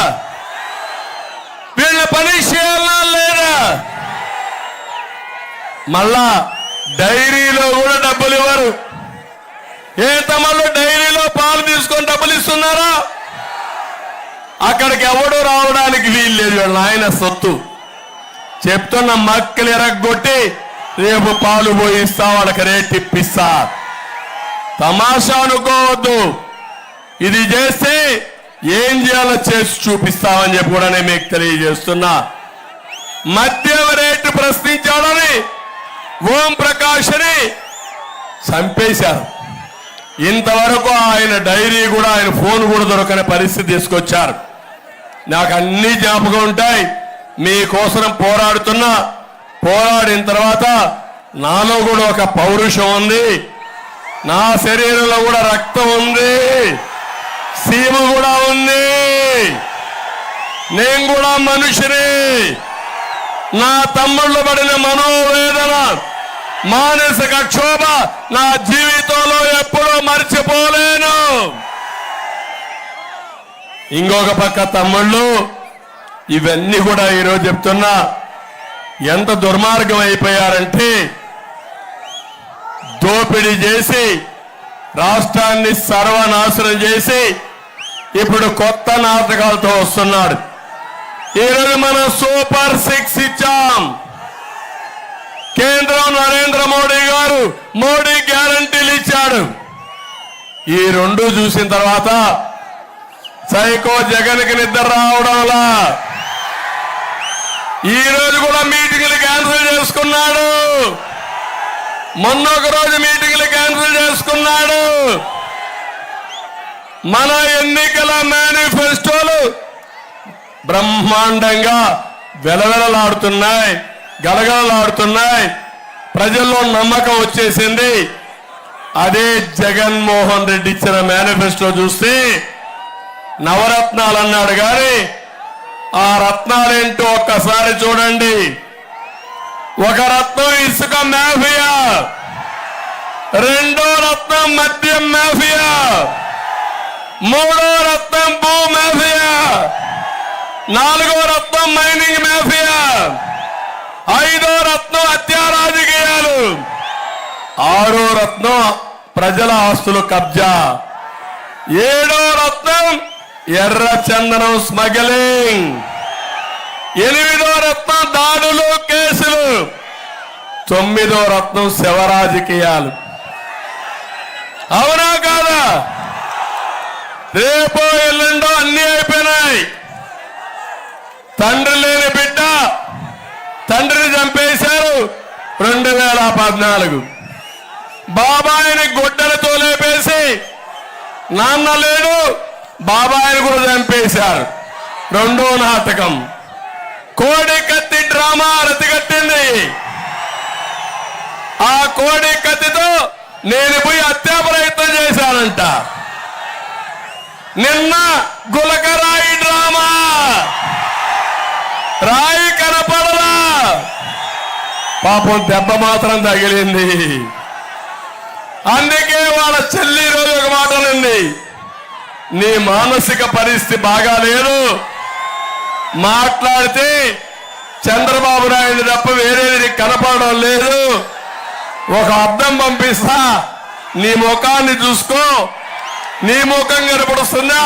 వీళ్ళ పని చేయాలా లేదా? మళ్ళా డైరీలో కూడా డబ్బులు ఇవ్వరు. ఏ తమలో డైరీలో పాలు తీసుకొని డబ్బులు ఇస్తున్నారా? అక్కడికి ఎవడు రావడానికి వీల్లేదు. వీళ్ళ ఆయన సొత్తు. చెప్తున్న మక్కలు ఎరగొట్టి రేపు పాలు పోయిస్తా, వాళ్ళకి రేట్ ఇప్పిస్తా. తమాషా అనుకోవద్దు. ఇది చేస్తే ఏం చేయాలో చేసి చూపిస్తామని చెప్పి కూడా నేను మీకు తెలియజేస్తున్నా. మద్యం రేటు ప్రశ్నించాడని ఓం ప్రకాష్ని చంపేశారు. ఇంతవరకు ఆయన డైరీ కూడా, ఆయన ఫోన్ కూడా దొరకని పరిస్థితి తీసుకొచ్చారు. నాకు అన్ని జ్ఞాపకం ఉంటాయి. మీకోసం పోరాడుతున్నా. పోరాడిన తర్వాత నాలో కూడా ఒక పౌరుషం ఉంది, నా శరీరంలో కూడా రక్తం ఉంది, సీమ కూడా ఉంది. నేను కూడా మనిషిని. నా తమ్ముళ్ళు పడిన మనోవేదన, మానసిక క్షోభ నా జీవితంలో ఎప్పుడూ మర్చిపోలేను. ఇంకొక పక్క తమ్ముళ్ళు, ఇవన్నీ కూడా ఈరోజు చెప్తున్నా, ఎంత దుర్మార్గం అయిపోయారంటే దోపిడీ చేసి రాష్ట్రాన్ని సర్వనాశనం చేసి ఇప్పుడు కొత్త నాటకాలతో వస్తున్నాడు. ఈరోజు మనం సూపర్ 6 ఇచ్చాం. కేంద్రం నరేంద్ర మోడీ గారు మోడీ గ్యారంటీలు ఇచ్చాడు. ఈ రెండు చూసిన తర్వాత సైకో జగన్కి నిద్ర రావడంలా ఈ రోజు కూడా మీటింగ్లు క్యాన్సిల్ చేసుకున్నాడు. మొన్న ఒక రోజు మీటింగ్లు క్యాన్సిల్ చేసుకున్నాడు. మన ఎన్నికల మేనిఫెస్టోలు బ్రహ్మాండంగా వెలవెలలాడుతున్నాయి, గలగలలాడుతున్నాయి. ప్రజల్లో నమ్మకం వచ్చేసింది. అదే జగన్మోహన్ రెడ్డి ఇచ్చిన మేనిఫెస్టో చూస్తే నవరత్నాలు అన్నాడు కానీ ఆ రత్నాలేంటో ఒక్కసారి చూడండి. ఒక రత్నం ఇసుక మాఫియా, రెండో రత్నం మద్యం మాఫియా, మూడో రత్నం భూ మాఫియా, నాలుగో రత్నం మైనింగ్ మాఫియా, ఐదో రత్నం హత్యా రాజకీయాలు, ఆరో రత్నం ప్రజల ఆస్తులు కబ్జా, ఏడో రత్నం ఎర్ర చందనం స్మగ్లింగ్, ఎనిమిదో రత్నం దాడులు కేసులు, తొమ్మిదో రత్నం శవ రాజకీయాలు. అవునా కాదా? రేపో ఎల్లుండో అన్ని అయిపోయినాయి. తండ్రి లేని బిడ్డ తండ్రిని చంపేశారు 2014. బాబాయిని గుడ్డలతో లేపేసి నాన్న లేడు బాబాయిని కూడా చంపేశారు. రెండో నాటకం. కోడి కత్తి డ్రామా రతిగట్టింది. ఆ కోడి కత్తితో నేను పోయి హత్యా ప్రయత్నం చేశానంట. నిన్న గులకరాయి డ్రామా, రాయి కనపడలా, పాపం దెబ్బ మాత్రం తగిలింది. అందుకే వాళ్ళ చెల్లి రోజు ఒక మాట అనింది, నీ మానసిక పరిస్థితి బాగాలేదు, మాట్లాడితే చంద్రబాబు నాయుడు తప్ప వేరేది కనపడడం లేదు, ఒక అద్దం పంపిస్తా, నీ ముఖాన్ని చూసుకో, నీ ముఖం కనపడుస్తుందా,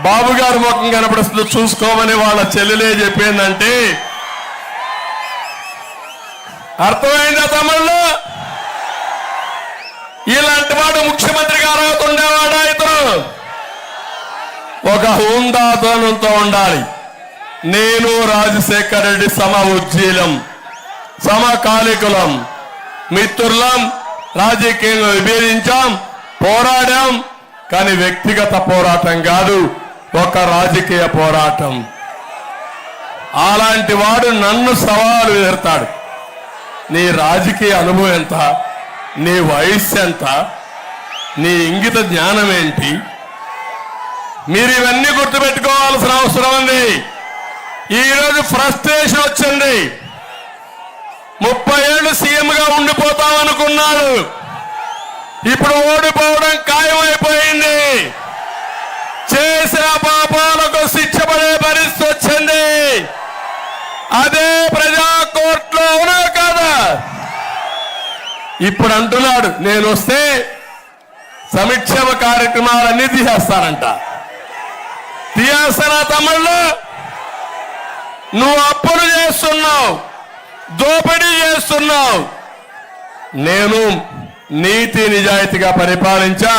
బాబు గారి ముఖం కనపడుస్తుందో చూసుకోమని వాళ్ళ చెల్లెలే చెప్పిందంటే అర్థమైందా తమిళ్లో? ఇలాంటి వాడు ముఖ్యమంత్రి గారు ఉండేవాడా? ఇతను ఒక హుందాతనంతో ఉండాలి. నేను రాజశేఖర రెడ్డి సమ ఉజ్జీలం, సమకాలికులం, మిత్రులం, రాజకీయంగా విభేదించాం, పోరాడాం. కానీ వ్యక్తిగత పోరాటం కాదు, ఒక రాజకీయ పోరాటం. అలాంటి వాడు నన్ను సవాలు ఎదురుతాడు. నీ రాజకీయ అనుభవం ఎంత, నీ వయస్సు ఎంత, నీ ఇంగిత జ్ఞానం ఏంటి? మీరు ఇవన్నీ గుర్తుపెట్టుకోవాల్సిన అవసరం ఉంది. ఈరోజు ఫ్రస్ట్రేషన్ వచ్చింది. 30 ఏళ్ళు సీఎంగా ఉండిపోతామనుకున్నాడు, ఇప్పుడు ఓడిపోవడం ఖాయమైపోయింది. చేసిన పాపాలకు శిక్ష పడే పరిస్థితి వచ్చింది. అదే ప్రజా కోర్టులో ఉన్నా కదా. ఇప్పుడు అంటున్నాడు, నేను వస్తే సంక్షేమ కార్యక్రమాలన్నీ తీసేస్తానంట. తీసేస్తానా తమిళ్లో? నువ్వు అప్పులు చేస్తున్నావు, దోపిడీ చేస్తున్నావు. నేను నీతి నిజాయితీగా పరిపాలించా,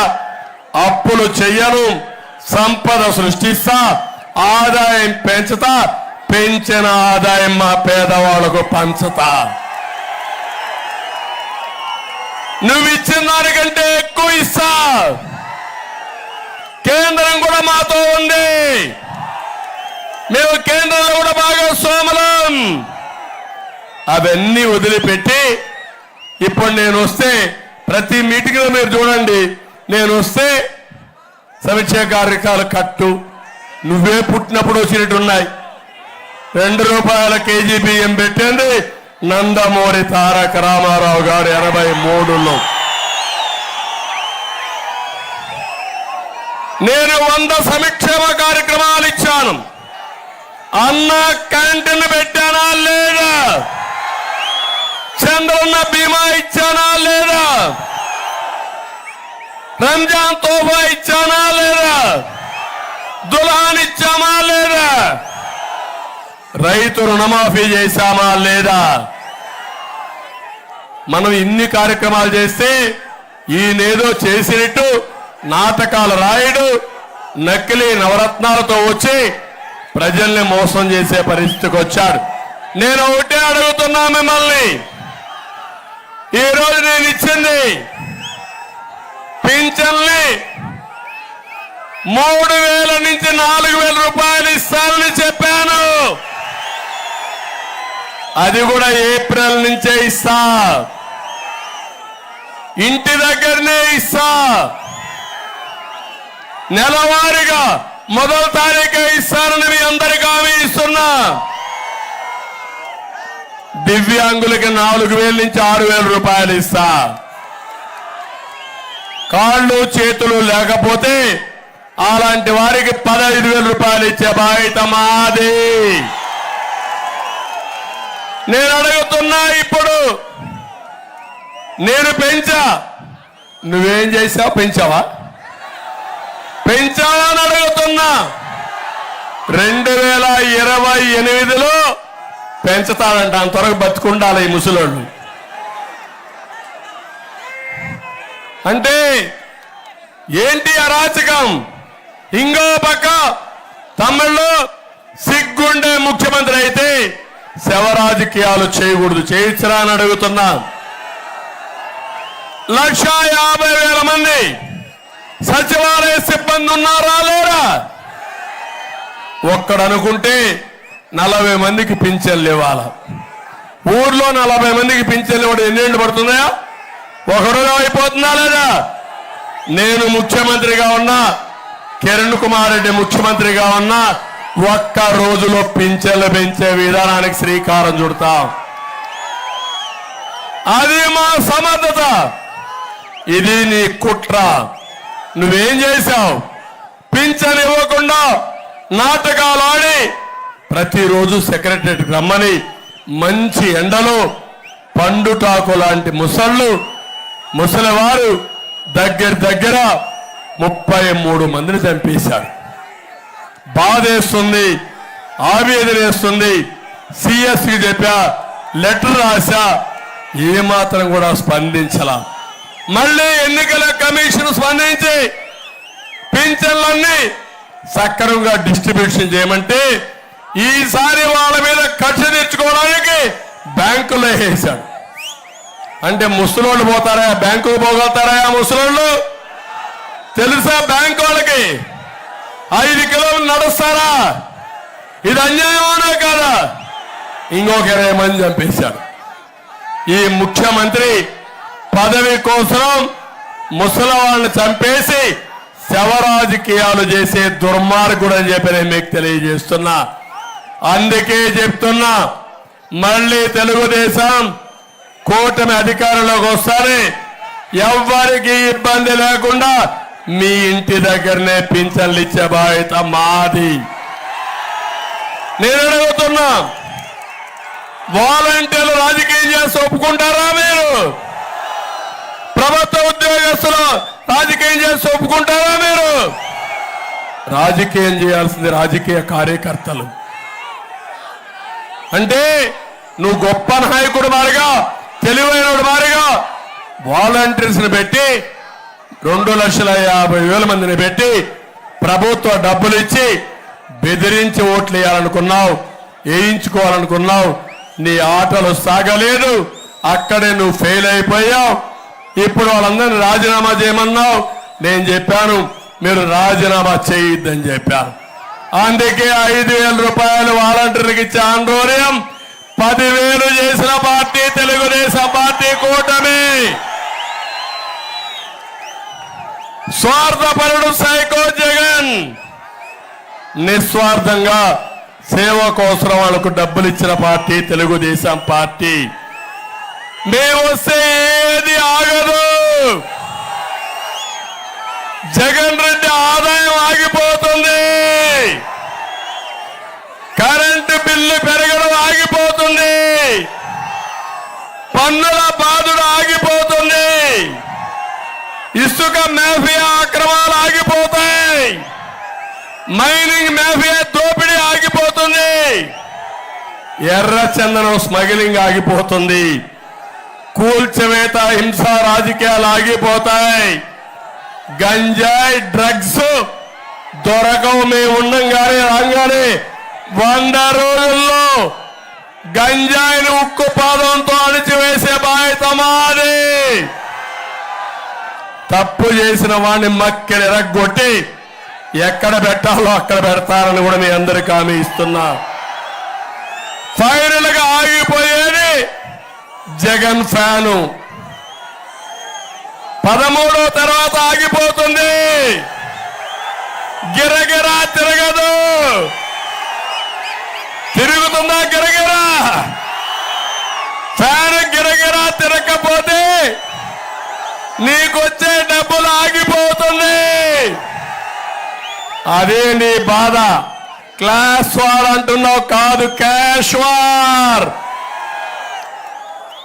అప్పులు చెయ్యను, సంపద సృష్టిస్తా, ఆదాయం పెంచుతా, పెంచిన ఆదాయం మా పేదవాళ్లకు పంచుతా. నువ్వు ఇచ్చిన దానికంటే ఎక్కువ ఇస్తా. కేంద్రం కూడా మాతో ఉంది, మేము కేంద్రంలో కూడా భాగస్వాములం. అవన్నీ వదిలిపెట్టి ఇప్పుడు నేను వస్తే ప్రతి మీటింగ్లో మీరు చూడండి, నేను వస్తే సంక్షేమ కార్యక్రమాలు కట్టు, నువ్వే పుట్టినప్పుడు వచ్చినట్టున్నాయి. 2 రూపాయల కేజీ బియ్యం పెట్టింది నందమూరి తారక రామారావు గారు 83లో. నేను 100 సంక్షేమ కార్యక్రమాలు ఇచ్చాను. అన్న క్యాంటీన్ పెట్టానా లేదా? చంద్రన్న బీమా ఇచ్చానా లేదా? రంజాన్ తోఫా ఇచ్చానా లేదా? దుల్హాన్ ఇచ్చామా లేదా? రైతు రుణమాఫీ చేశామా లేదా? మనం ఇన్ని కార్యక్రమాలు చేస్తే ఈయనేదో చేసినట్టు నాటకాలు రాయడు, నకిలీ నవరత్నాలతో వచ్చి ప్రజల్ని మోసం చేసే పరిస్థితికి వచ్చాడు. నేను ఒకటే అడుగుతున్నా మిమ్మల్ని, ఈరోజు నేను ఇచ్చింది పింఛన్ని 3000 నుంచి 4000 రూపాయలు ఇస్తానని చెప్పాను. అది కూడా ఏప్రిల్ నుంచే ఇస్తా, ఇంటి దగ్గరనే ఇస్తా. నెలవారీగా 1వ తారీఖే ఇస్తానని మీ అందరికీ హామీ ఇస్తున్నా. దివ్యాంగులకి 4000 నుంచి 6000 రూపాయలు ఇస్తా. కాళ్ళు చేతులు లేకపోతే అలాంటి వారికి 15,000 రూపాయలు ఇచ్చే బాధ్యత మాది. నేను అడుగుతున్నా, ఇప్పుడు నేను పెంచా, నువ్వేం చేశావు? పెంచావా? పెంచావా అని అడుగుతున్నా. 2028లో పెంచుతాడంట, అంతవరకు బతుకుండాలి ఈ ముసలోళ్ళు. అంటే ఏంటి అరాచకం? ఇంకో పక్క తమిళ్లో సిగ్గుండే ముఖ్యమంత్రి అయితే శవ రాజకీయాలు చేయకూడదు, చేయించరా అని అడుగుతున్నా. 150,000 మంది సచివాలయ సిబ్బంది ఉన్నారా లేరా? ఒక్కడనుకుంటే 40 మందికి పింఛన్లు ఇవ్వాలా? ఊర్లో 40 మందికి పింఛన్లు ఇవ్వడం ఎన్నేళ్ళు పడుతున్నాయా? 1 రోజు అయిపోతుందా లేదా? నేను ముఖ్యమంత్రిగా ఉన్నా, కిరణ్ కుమార్ రెడ్డి ముఖ్యమంత్రిగా ఉన్న ఒక్క రోజులో పింఛన్లు పెంచే విధానానికి శ్రీకారం చుడతాం. అది మా సమర్థత. ఇది నీ కుట్ర. నువ్వేం చేశావు? పింఛన్ ఇవ్వకుండా నాటకాలు ఆడి ప్రతిరోజు సెక్రటరీకి రమ్మని మంచి ఎండలో పండుటాకు లాంటి ముసలివారు దగ్గర 33 మందిని చంపేశారు. బాధేస్తుంది, ఆవేదనేస్తుంది. సిఎస్కి చెప్పా, లెటర్ రాశా, ఏమాత్రం కూడా స్పందించలా. మళ్ళీ ఎన్నికల కమిషన్ స్పందించి పింఛన్లన్నీ సక్రమంగా డిస్ట్రిబ్యూషన్ చేయమంటే ఈసారి వాళ్ళ మీద కక్ష తెచ్చుకోవడానికి బ్యాంకులో వేశాడు. అంటే ముసలోళ్ళు పోతారా? బ్యాంకుకు పోగలుగుతారా ముసలోళ్ళు? తెలుసా బ్యాంకు వాళ్ళకి 5 కిలోమీటర్లు నడుస్తారా? ఇది అన్యాయమా కాదా? ఇంకొక 20 మంది చంపేశాడు. ఈ ముఖ్యమంత్రి పదవి కోసం ముసలి వాళ్ళని చంపేసి శవ రాజకీయాలు చేసే దుర్మార్గుడు అని చెప్పి నేను మీకు తెలియజేస్తున్నా. అందుకే చెప్తున్నా, మళ్ళీ తెలుగుదేశం కూటమి అధికారంలోకి వస్తారే ఎవ్వరికి ఇబ్బంది లేకుండా మీ ఇంటి దగ్గరనే పింఛన్లు ఇచ్చే బాధ్యత మాది. నేను అడుగుతున్నా, వాలంటీర్లు రాజకీయం చేసి ఒప్పుకుంటారా? మీరు ప్రభుత్వ ఉద్యోగస్తులు రాజకీయం చేసి ఒప్పుకుంటారా? మీరు రాజకీయం చేయాల్సింది రాజకీయ కార్యకర్తలు. అంటే నువ్వు గొప్ప నాయకుడు మారిగా, తెలివైన మారిగా వాలంటీర్స్ ని పెట్టి 2,50,000 మందిని పెట్టి ప్రభుత్వ డబ్బులు ఇచ్చి బెదిరించి ఓట్లు వేయాలనుకున్నావు, వేయించుకోవాలనుకున్నావు. నీ ఆటలు సాగలేదు. అక్కడే నువ్వు ఫెయిల్ అయిపోయావు. ఇప్పుడు వాళ్ళందరినీ రాజీనామా చేయమన్నావు. నేను చెప్పాను మీరు రాజీనామా చేయొద్దని చెప్పాను. అందుకే 5,000 రూపాయలు వాలంటీర్లకు ఇచ్చే ఆందోళన 10,000 చేసిన పార్టీ తెలుగుదేశం పార్టీ కూటమి. స్వార్థపరుడు సైకో జగన్ నిస్వార్థంగా సేవ కోసం వాళ్ళకు డబ్బులు ఇచ్చిన పార్టీ తెలుగుదేశం పార్టీ. మేము వస్తే ఏది ఆగదు. జగన్ రెడ్డి ఆదాయం ఆగిపోతుంది, కరెంటు బిల్లు పెరగడం ఆగిపోతుంది, పన్నుల బాధుడు ఆగిపోతుంది, ఇసుక మాఫియా అక్రమాలు ఆగిపోతాయి, మైనింగ్ మాఫియా దోపిడీ ఆగిపోతుంది, ఎర్ర చందనం స్మగ్లింగ్ ఆగిపోతుంది, కూల్చివేత హింస రాజకీయాలు ఆగిపోతాయి, గంజాయి డ్రగ్స్ దొరకవు. మేము ఉండంగానే రాగానే 100 రోజుల్లో గంజాయిని ఉక్కు పాదంతో అణిచివేసే బాధ్యత మాది. తప్పు చేసిన వాడిని మక్కిని ఎరగొట్టి ఎక్కడ పెట్టాలో అక్కడ పెడతారని కూడా మీ అందరికీ హామీ ఇస్తున్నా. ఫైనల్ గా ఆగిపోయేది జగన్ ఫ్యాను. 13 తర్వాత ఆగిపోతుంది. గిరగిరా తిరగదు. తిరుగుతుందా గిరగిరా? ఫ్యాన్ గిరగిరా తిరగకపోతే నీకొచ్చే డబ్బులు ఆగిపోతుంది. అదే నీ బాధ. క్లాస్ వార్ అంటున్నావు కాదు, క్యాష్ వార్.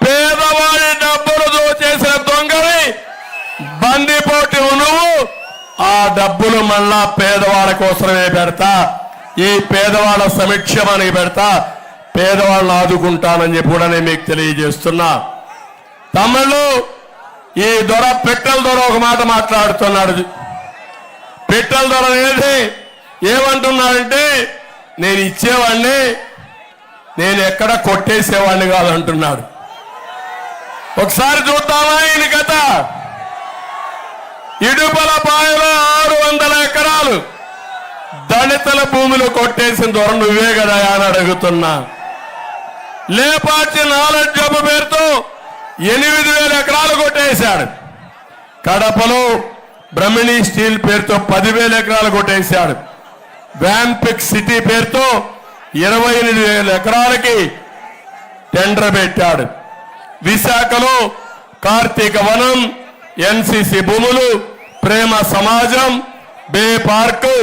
పేదవాడి డబ్బులు దోచేసిన దొంగని బందిపోటు నువ్వు. ఆ డబ్బులు మళ్ళా పేదవాళ్ళ కోసమే పెడతా, ఈ పేదవాళ్ళ సంక్షేమానికి పెడతా, పేదవాళ్ళని ఆదుకుంటానని చెప్పి కూడా నేను మీకు తెలియజేస్తున్నా. తమిళు ఈ దొర పెట్టెల దొర ఒక మాట మాట్లాడుతున్నాడు. పెట్టెల దొర అనేది ఏమంటున్నాడంటే, నేను ఇచ్చేవాడిని, నేను ఎక్కడ కొట్టేసేవాడిని కాదంటున్నాడు. ఒకసారి చూద్దామా ఈయన కథ. ఇడుపలపాయలో 600 ఎకరాలు దళితుల భూములు కొట్టేసిన దొర నువ్వే కదా అని అడుగుతున్నా. లేపాచి నాలెడ్జ్ జబ్బు పేరుతో 8,000 ఎకరాలు కొట్టేశాడు. కడపలో బ్రహ్మిణి స్టీల్ పేరుతో 10,000 ఎకరాలు కొట్టేశాడు. వ్యాంపిక్ సిటీ పేరుతో 28,000 ఎకరాలకి టెండర్ పెట్టాడు. విశాఖలో కార్తీక వనం, ఎన్సిసి భూములు, ప్రేమ సమాజం, బే పార్కు,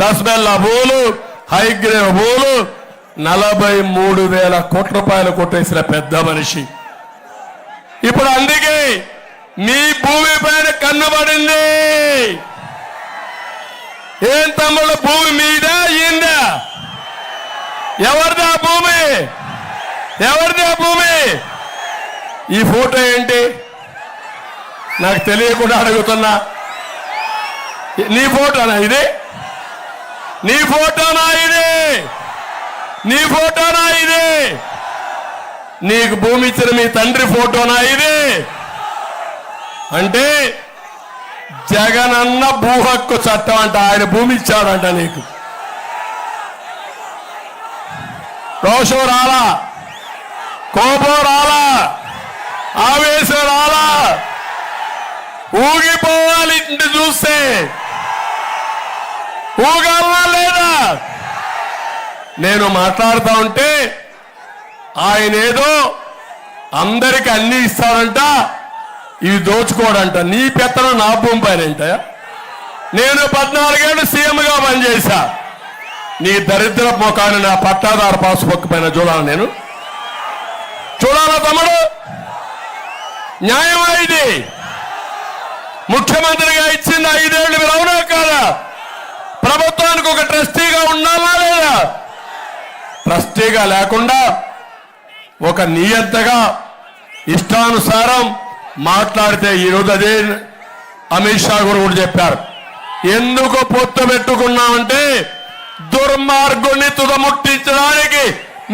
దస్బెల్ల భూములు, హైగ్రేవ్ భూములు 43,000 కోట్ల రూపాయలు కొట్టేసిన పెద్ద మనిషి. ఇప్పుడు అందుకే మీ భూమి పైన కన్నబడింది. ఏం తమ్ముడు, భూమి మీద అయ్యిందా? ఎవరిదా భూమి? ఎవరిదా భూమి? ఈ ఫోటో ఏంటి? నాకు తెలియకుండా అడుగుతున్నా. నీ ఫోటోనా ఇది? నీ ఫోటోనా ఇది? నీ ఫోటోనా ఇది? నీకు భూమి ఇచ్చిన మీ తండ్రి ఫోటోనా ఇది? అంటే జగనన్న భూ హక్కు చట్టం అంట, ఆయన భూమి ఇచ్చాడంట నీకు. రోషం రాలా, కోపం రాలా, ఆవేశం రాలా, ఊగిపోవాలి ఇంటి చూస్తే. ఊగాలా లేదా? నేను మాట్లాడుతూ ఉంటే ఆయన ఏదో అందరికి అన్ని ఇస్తాడంట, ఇవి దోచుకోడంట. నీ పెత్తనం నా భూమి పైన ఏంట? నేను 14 ఏళ్ళు సీఎంగా పనిచేశా. నీ దరిద్ర ముఖాన్ని నా పట్టాదారు పాస్బుక్ పైన చూడాలి. నేను చూడాలా తమ్ముడు? న్యాయమా ఇది? ముఖ్యమంత్రిగా ఇచ్చింది 5 ఏళ్ళు, మీరు అవునా కాదా? ప్రభుత్వానికి ఒక ట్రస్టీగా ఉండాలా లేదా? ట్రస్టీగా లేకుండా ఒక నియంతగా ఇష్టానుసారం మాట్లాడితే ఈరోజు అదే అమిత్ షా కూడా చెప్పారు. ఎందుకు పొత్తు పెట్టుకున్నామంటే దుర్మార్గుణ్ణి తుదముట్టించడానికి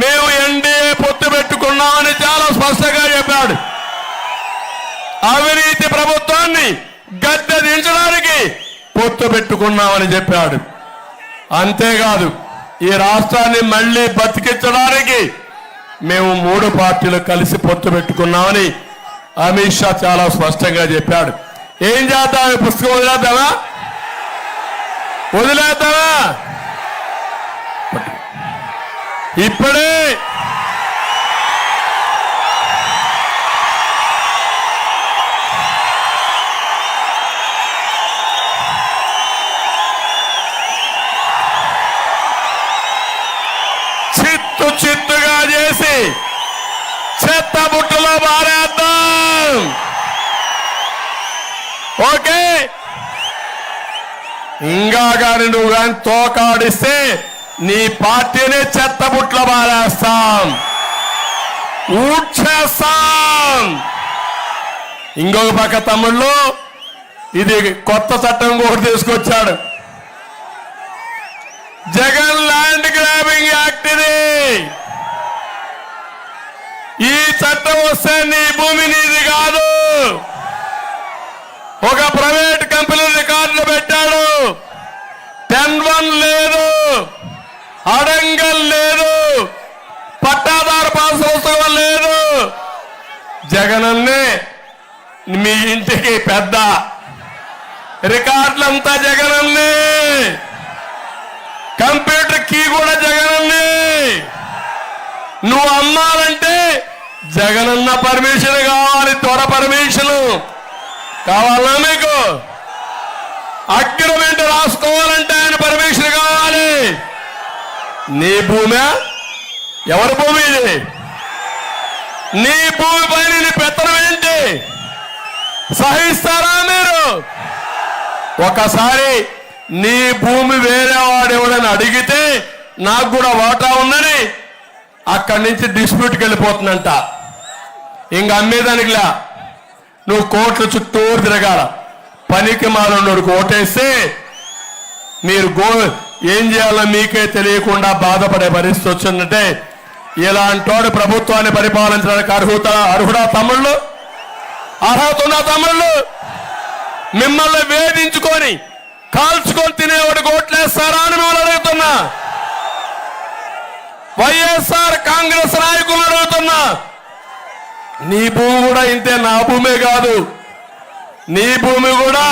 మేము ఎన్డీఏ పొత్తు పెట్టుకున్నామని చాలా స్పష్టంగా చెప్పాడు. అవినీతి ప్రభుత్వాన్ని గద్దె దించడానికి పొత్తు పెట్టుకున్నామని చెప్పాడు. అంతేకాదు ఈ రాష్ట్రాన్ని మళ్లీ బతికించడానికి మేము 3 పార్టీలు కలిసి పొత్తు పెట్టుకున్నామని అమిత్ షా చాలా స్పష్టంగా చెప్పాడు. ఏం చేద్దాం? ఈ పుస్తకం వదిలేద్దామా? వదిలేద్దామా? ఇప్పుడే చిత్తుగా చేసి చెత్త బుట్టలో బారేద్దాం. ఓకే? ఇంకా కానీ నువ్వు కానీ తోకాడిస్తే నీ పార్టీని చెత్త బుట్టలో బారేస్తాం, ఊడ్చేస్తాం. ఇంకొక పక్క తమ్ముళ్ళు ఇది కొత్త చట్టం కూడా తీసుకొచ్చాడు. జగన్ ల్యాండ్ గ్రాబింగ్ యాక్ట్ ఇది. ఈ చట్టం వస్తే నీ భూమి నీది కాదు. ఒక ప్రైవేట్ కంపెనీ రికార్డులు పెట్టాడు. 10-1 లేదు, అడంగల్ లేదు, పట్టాదారు పాస్ పుస్తకం లేదు. జగనన్నే మీ ఇంటికి పెద్ద, రికార్డులంతా జగనన్నే, కంప్యూటర్ కీ కూడా జగనన్నే. నువ్వు అమ్మాలంటే జగనన్న పర్మిషన్ కావాలి, త్వర పర్మిషన్ కావాలా మీకు? అగ్రిమెంట్ రాసుకోవాలంటే ఆయన పర్మిషన్ కావాలి. నీ భూమి ఎవరి భూమి ఇది? నీ భూమి పైన నీ పెత్తనం ఏంటి? సహిస్తారా మీరు? ఒకసారి నీ భూమి వేరే వాడు ఎవడని అడిగితే నాకు కూడా వాటా ఉందని అక్కడి నుంచి డిస్ప్యూట్కి వెళ్ళిపోతుందంట. ఇంక అమ్మేదానికిలా నువ్వు కోట్ల చుట్టూరు తిరగాల. పనికి మాలోడు ఓటేస్తే మీరు ఏం చేయాలో మీకే తెలియకుండా బాధపడే పరిస్థితి వచ్చిందంటే ఇలాంటోడు ప్రభుత్వాన్ని పరిపాలించడానికి అర్హుడా తమ్ముళ్ళు? అర్హత ఉన్న తమ్ముళ్ళు? మిమ్మల్ని వేధించుకొని కాల్చుకొని తినేవాడు ఓట్లేస్తారా అని మిమ్మల్ని అడుగుతున్నా. వైఎస్ఆర్ కాంగ్రెస్ నాయకులు అడుగుతున్నా. నీ భూమి కూడా ఇంతే, నా భూమే కాదు. నీ భూమి కూడా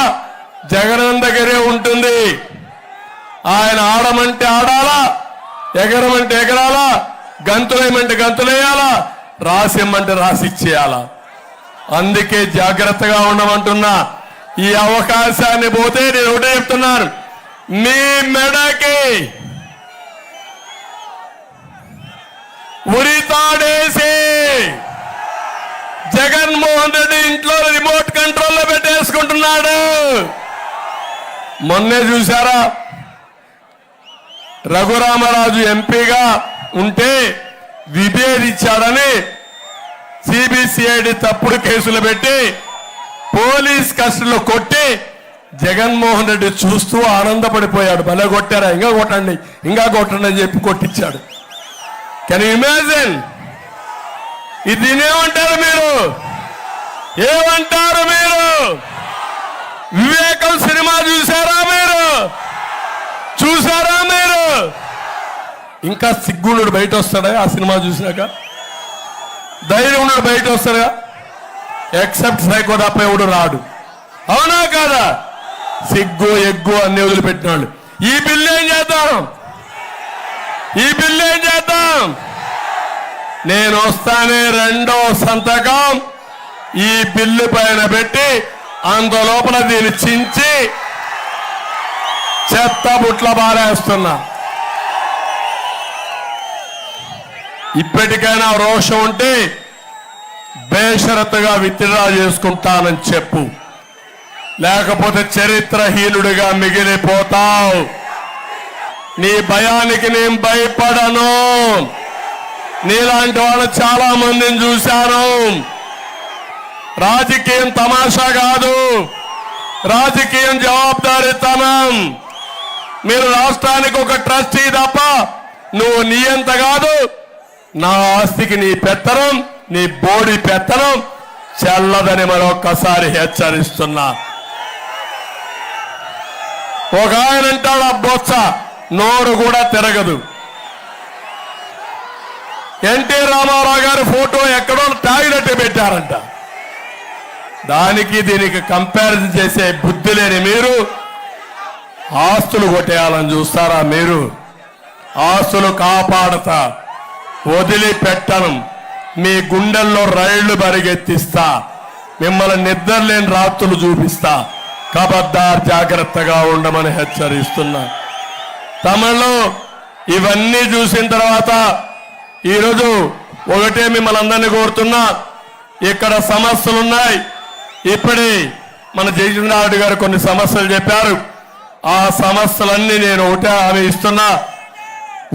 జగన్ దగ్గరే ఉంటుంది. ఆయన ఆడమంటే ఆడాలా, ఎగరమంటే ఎగరాలా, గంతులేయమంటే గంతులేయాలా, రాసిమ్మంటే రాసిచ్చేయాలా. అందుకే జాగ్రత్తగా ఉండమంటున్నా. ఈ అవకాశాన్ని పోతే నేను ఒకటే చెప్తున్నాను, మీ మెడకి ఉరితాడేసి జగన్మోహన్ రెడ్డి ఇంట్లో రిమోట్ కంట్రోల్లో పెట్టేసుకుంటున్నాడు. మొన్నే చూసారా, రఘురామరాజు ఎంపీగా ఉంటే విభేదించాడని సిబిసిఐడి తప్పుడు కేసులు పెట్టి పోలీస్ కస్టడీలో కొట్టి జగన్మోహన్ రెడ్డి చూస్తూ ఆనందపడిపోయాడు. భలే కొట్టారా, ఇంకా కొట్టండి ఇంకా కొట్టండి అని చెప్పి కొట్టించాడు. Can you imagine? ఇది ఏమంటారు మీరు? ఏమంటారు మీరు? వివేకం సినిమా చూసారా మీరు? చూసారా మీరు? ఇంకా సిగ్గునుడు బయట వస్తాడా ఆ సినిమా చూసినాక? ధైర్యం ఉన్నాడు బయట వస్తాడా? ఎక్సెప్ట్ సైకో తప్ప ఎవడు రాడు. అవునా కాదా? సిగ్గు ఎగ్గు అన్ని వదిలిపెట్టినాడు. ఈ బిల్లు ఏం చేద్దాం? ఈ బిల్లు ఏం చేద్దాం? నేను వస్తానే రెండో సంతకం ఈ బిల్లు పైన పెట్టి అంత లోపల దీన్ని చించి చెత్త బుట్ల బారేస్తున్నా. ఇప్పటికైనా రోషం ఉంటే బేషరతుగా విత్డ్రా చేసుకుంటానని చెప్పు, లేకపోతే చరిత్రహీనుడిగా మిగిలిపోతావు. నీ భయానికి నేను భయపడను. నీలాంటి వాళ్ళు చాలా మందిని చూశాను. రాజకీయం తమాషా కాదు, రాజకీయం జవాబుదారీతనం. మీరు రాష్ట్రానికి ఒక ట్రస్టీ తప్ప నువ్వు నియంత కాదు. నా ఆస్తికి నీ పెత్తనం, నీ బోడి పెత్తనం చెల్లదని మరొక్కసారి హెచ్చరిస్తున్నా. ఒక ఆయన అంటాడు, ఆ బొత్స నోరు కూడా తిరగదు. ఎన్టీ రామారావు గారి ఫోటో ఎక్కడో టాయిలెట్ పెట్టారంట. దానికి దీనికి కంపారిజన్ చేసే బుద్ధి లేని మీరు ఆస్తులు కొట్టేయాలని చూస్తారా? మీరు ఆస్తులు కాపాడతా, వదిలిపెట్టను. మీ గుండెల్లో రైళ్లు పరిగెత్తిస్తా, మిమ్మల్ని నిద్రలేని రాత్రులు చూపిస్తా. కబద్దార్, జాగ్రత్తగా ఉండమని హెచ్చరిస్తున్నా. తమిళలో ఇవన్నీ చూసిన తర్వాత ఈరోజు ఒకటే మిమ్మల్ని అందరినీ కోరుతున్నా, ఇక్కడ సమస్యలున్నాయి. ఇప్పుడే మన జయచంద్రారెడ్డి గారు కొన్ని సమస్యలు చెప్పారు. ఆ సమస్యలన్నీ నేను ఒకటే హామీ ఇస్తున్నా,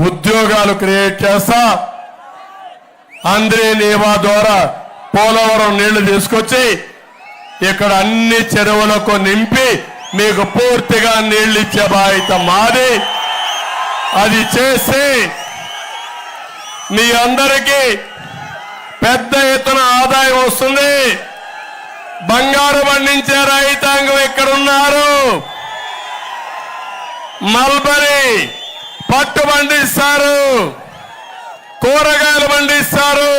ఉద్యోగాలు క్రియేట్ చేస్తా. ఆంధ్రే నేవా ద్వారా పోలవరం నీళ్లు తీసుకొచ్చి ఇక్కడ అన్ని చెరువులకు నింపి మీకు పూర్తిగా నీళ్లు ఇచ్చే బాధ్యత మాది. అది చేసి మీ అందరికీ పెద్ద ఎత్తున ఆదాయం వస్తుంది. బంగారు పండించే రైతాంగం ఇక్కడ ఉన్నారు. మల్బరీ పట్టు పండిస్తారు, కూరగాయలు పండిస్తారు,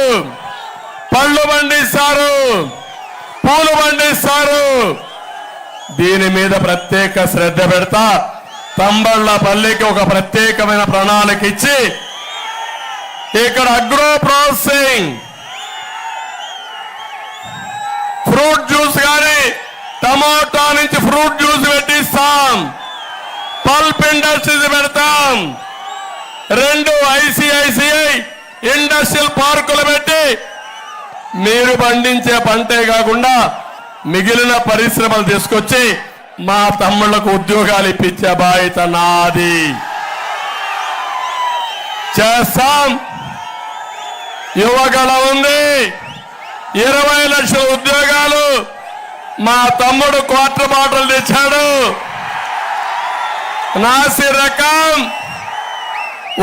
పళ్ళు పండిస్తారు, పూలు పండిస్తారు. దీని మీద ప్రత్యేక శ్రద్ధ పెడతా. తంబళ్లపల్లికి ఒక ప్రత్యేకమైన ప్రణాళిక ఇచ్చి ఇక్కడ అగ్రో ప్రాసెసింగ్, ఫ్రూట్ జ్యూస్ కానీ టమాటా నుంచి ఫ్రూట్ జ్యూస్ పెట్టిస్తాం. పల్ప్ ఇండస్ట్రీస్ పెడతాం. 2 ICICI ఇండస్ట్రియల్ పార్కులు పెట్టి మీరు పండించే పంటే కాకుండా మిగిలిన పరిశ్రమలు తీసుకొచ్చి మా తమ్ముళ్లకు ఉద్యోగాలు ఇప్పించే బాధ్యత నాది. చేస్తాం. యువగళ ఉంది, 20 లక్షల ఉద్యోగాలు. మా తమ్ముడు క్వార్టర్ బాటిల్ తెచ్చాడు. నాసి రకం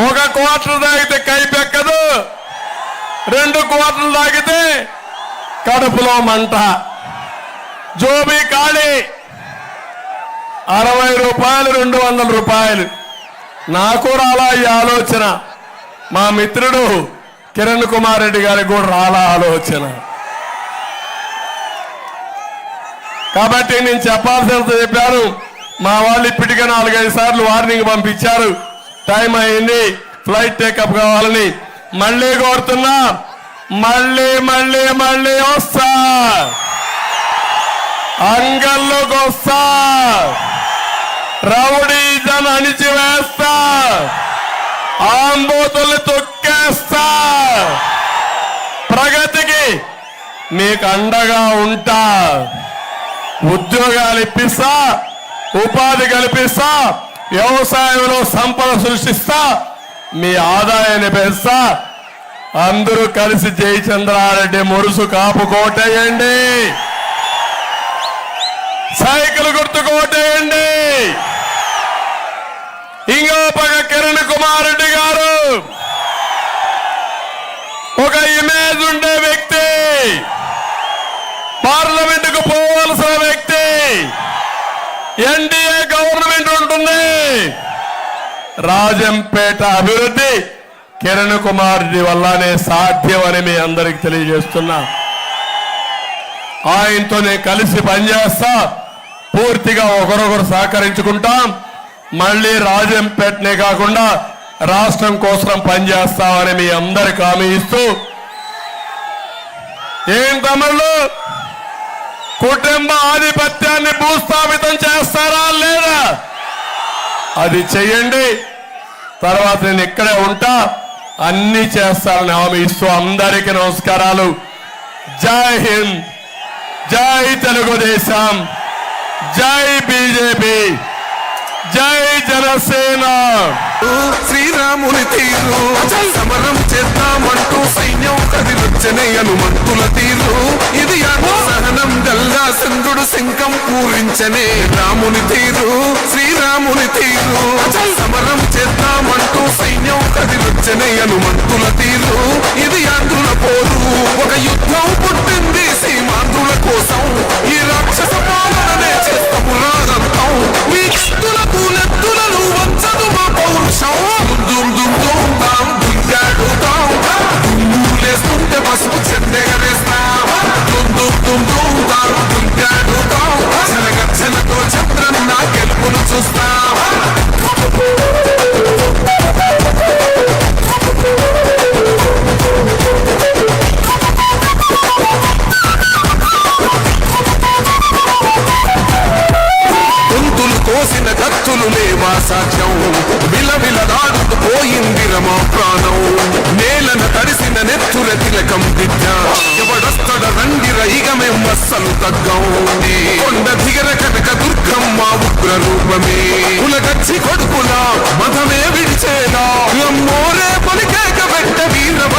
1 క్వార్టర్ తాగితే కైపెక్కదు, 2 క్వార్టర్లు తాగితే కడుపులో మంట. జోబీ ఖాళీ 60 రూపాయలు, 200 రూపాయలు. నాకు రాలా ఈ ఆలోచన. మా మిత్రుడు కిరణ్ కుమార్ రెడ్డి గారికి కూడా రాలా ఆలోచన. కాబట్టి నేను చెప్పాల్సినంత చెప్పాను. మా వాళ్ళు ఇప్పటికే 4-5 సార్లు వార్నింగ్ పంపించారు. టైం అయింది, ఫ్లైట్ టేకప్ కావాలని. మళ్ళీ కోరుతున్నా, మళ్ళీ మళ్ళీ మళ్ళీ వస్తా, అంగల్లోకి వస్తా, రౌడీజం అణిచివేస్తా, ఆంబోతులు తొక్కేస్తా, ప్రగతికి మీకు అండగా ఉంటా, ఉద్యోగాలు ఇప్పిస్తా, ఉపాధి కల్పిస్తా, వ్యవసాయంలో సంపద సృష్టిస్తా, మీ ఆదాయాన్ని పెంచుతా. అందరూ కలిసి జయచంద్రారెడ్డి మురుసు కాపు కోటేయండి, సైకిల్ గుర్తు కోటేయండి. ఇంకో పక్క కిరణ్ కుమార్ రెడ్డి గారు ఒక ఇమేజ్ ఉండే వ్యక్తి, పార్లమెంటుకు పోవాల్సిన వ్యక్తి. ఎన్డీఏ గవర్నమెంట్ ఉంటుంది. రాజంపేట అభివృద్ధి కిరణ్ కుమార్ రెడ్డి వల్లనే సాధ్యమని మీ అందరికి తెలియజేస్తున్నా. ఆయనతో నేను కలిసి పనిచేస్తా, పూర్తిగా ఒకరొకరు సహకరించుకుంటాం. మళ్ళీ రాజంపేటనే కాకుండా రాష్ట్రం కోసం పనిచేస్తామని మీ అందరికి హామీ ఇస్తూ, ఏం తమ్ముళ్ళు కుటుంబ ఆధిపత్యాన్ని భూస్థాపితం చేస్తారా లేదా? అది చెయ్యండి. తర్వాత నేను ఇక్కడే ఉంటా, అన్ని చేస్తారని హామీ ఇస్తూ అందరికీ నమస్కారాలు. జై హింద్, జై తెలుగుదేశం, జై బీజేపీ, జై జనసేన.
శ్రీరాముని తీరు సమరం చేద్దామంటూ సైన్యం కదిలొచ్చనే హనుమంతుల తీరు. ఇది సహనం గల్లా చంద్రుడు శంఖం పూరించనే రాముని తీరు. శ్రీరాముని తీరు సమరం చేద్దామంటూ సైన్యం కదిలొచ్చనే హనుమంతుల తీరు. ఇది ఆంధ్రుల పోరు, ఒక యుద్ధం పుట్టింది సీమాంధ్రుల కోసం. ఈ రాక్షస పాలననే చేస్తాము రాగంతం. మీ నెత్తులకు నెత్తులను వంచదు మా పౌరుషం. దుమ్ దుమ్ దుమ్ తాం దుంగాడుతాం, దుమ్ములేస్తుంటే పసుపు చెందెగరేస్తాం. దుమ్ దుమ్ దుమ్ దుమ్ తాం దుంగాడుతాం, జనగర్జనతో చంద్రం నా గెలుపును చూస్తాం. కోసిన కత్తులు లేవా సాధ్యం, విలవిలదాడుతూ పోయింది రమా ప్రాణం. నేలన తడిసిన నెత్తుల తిలకం బిడ్డ, ఎవడొస్తడ రండి రైగమేం అస్సలు తగ్గం. కొండ దిగర కనక దుర్గమ్మ ఉగ్ర రూపమే, కులగచ్చి కొడుకులా మధమే విడిచేలా. అమ్మోరే పలికేక వెంట వీరవ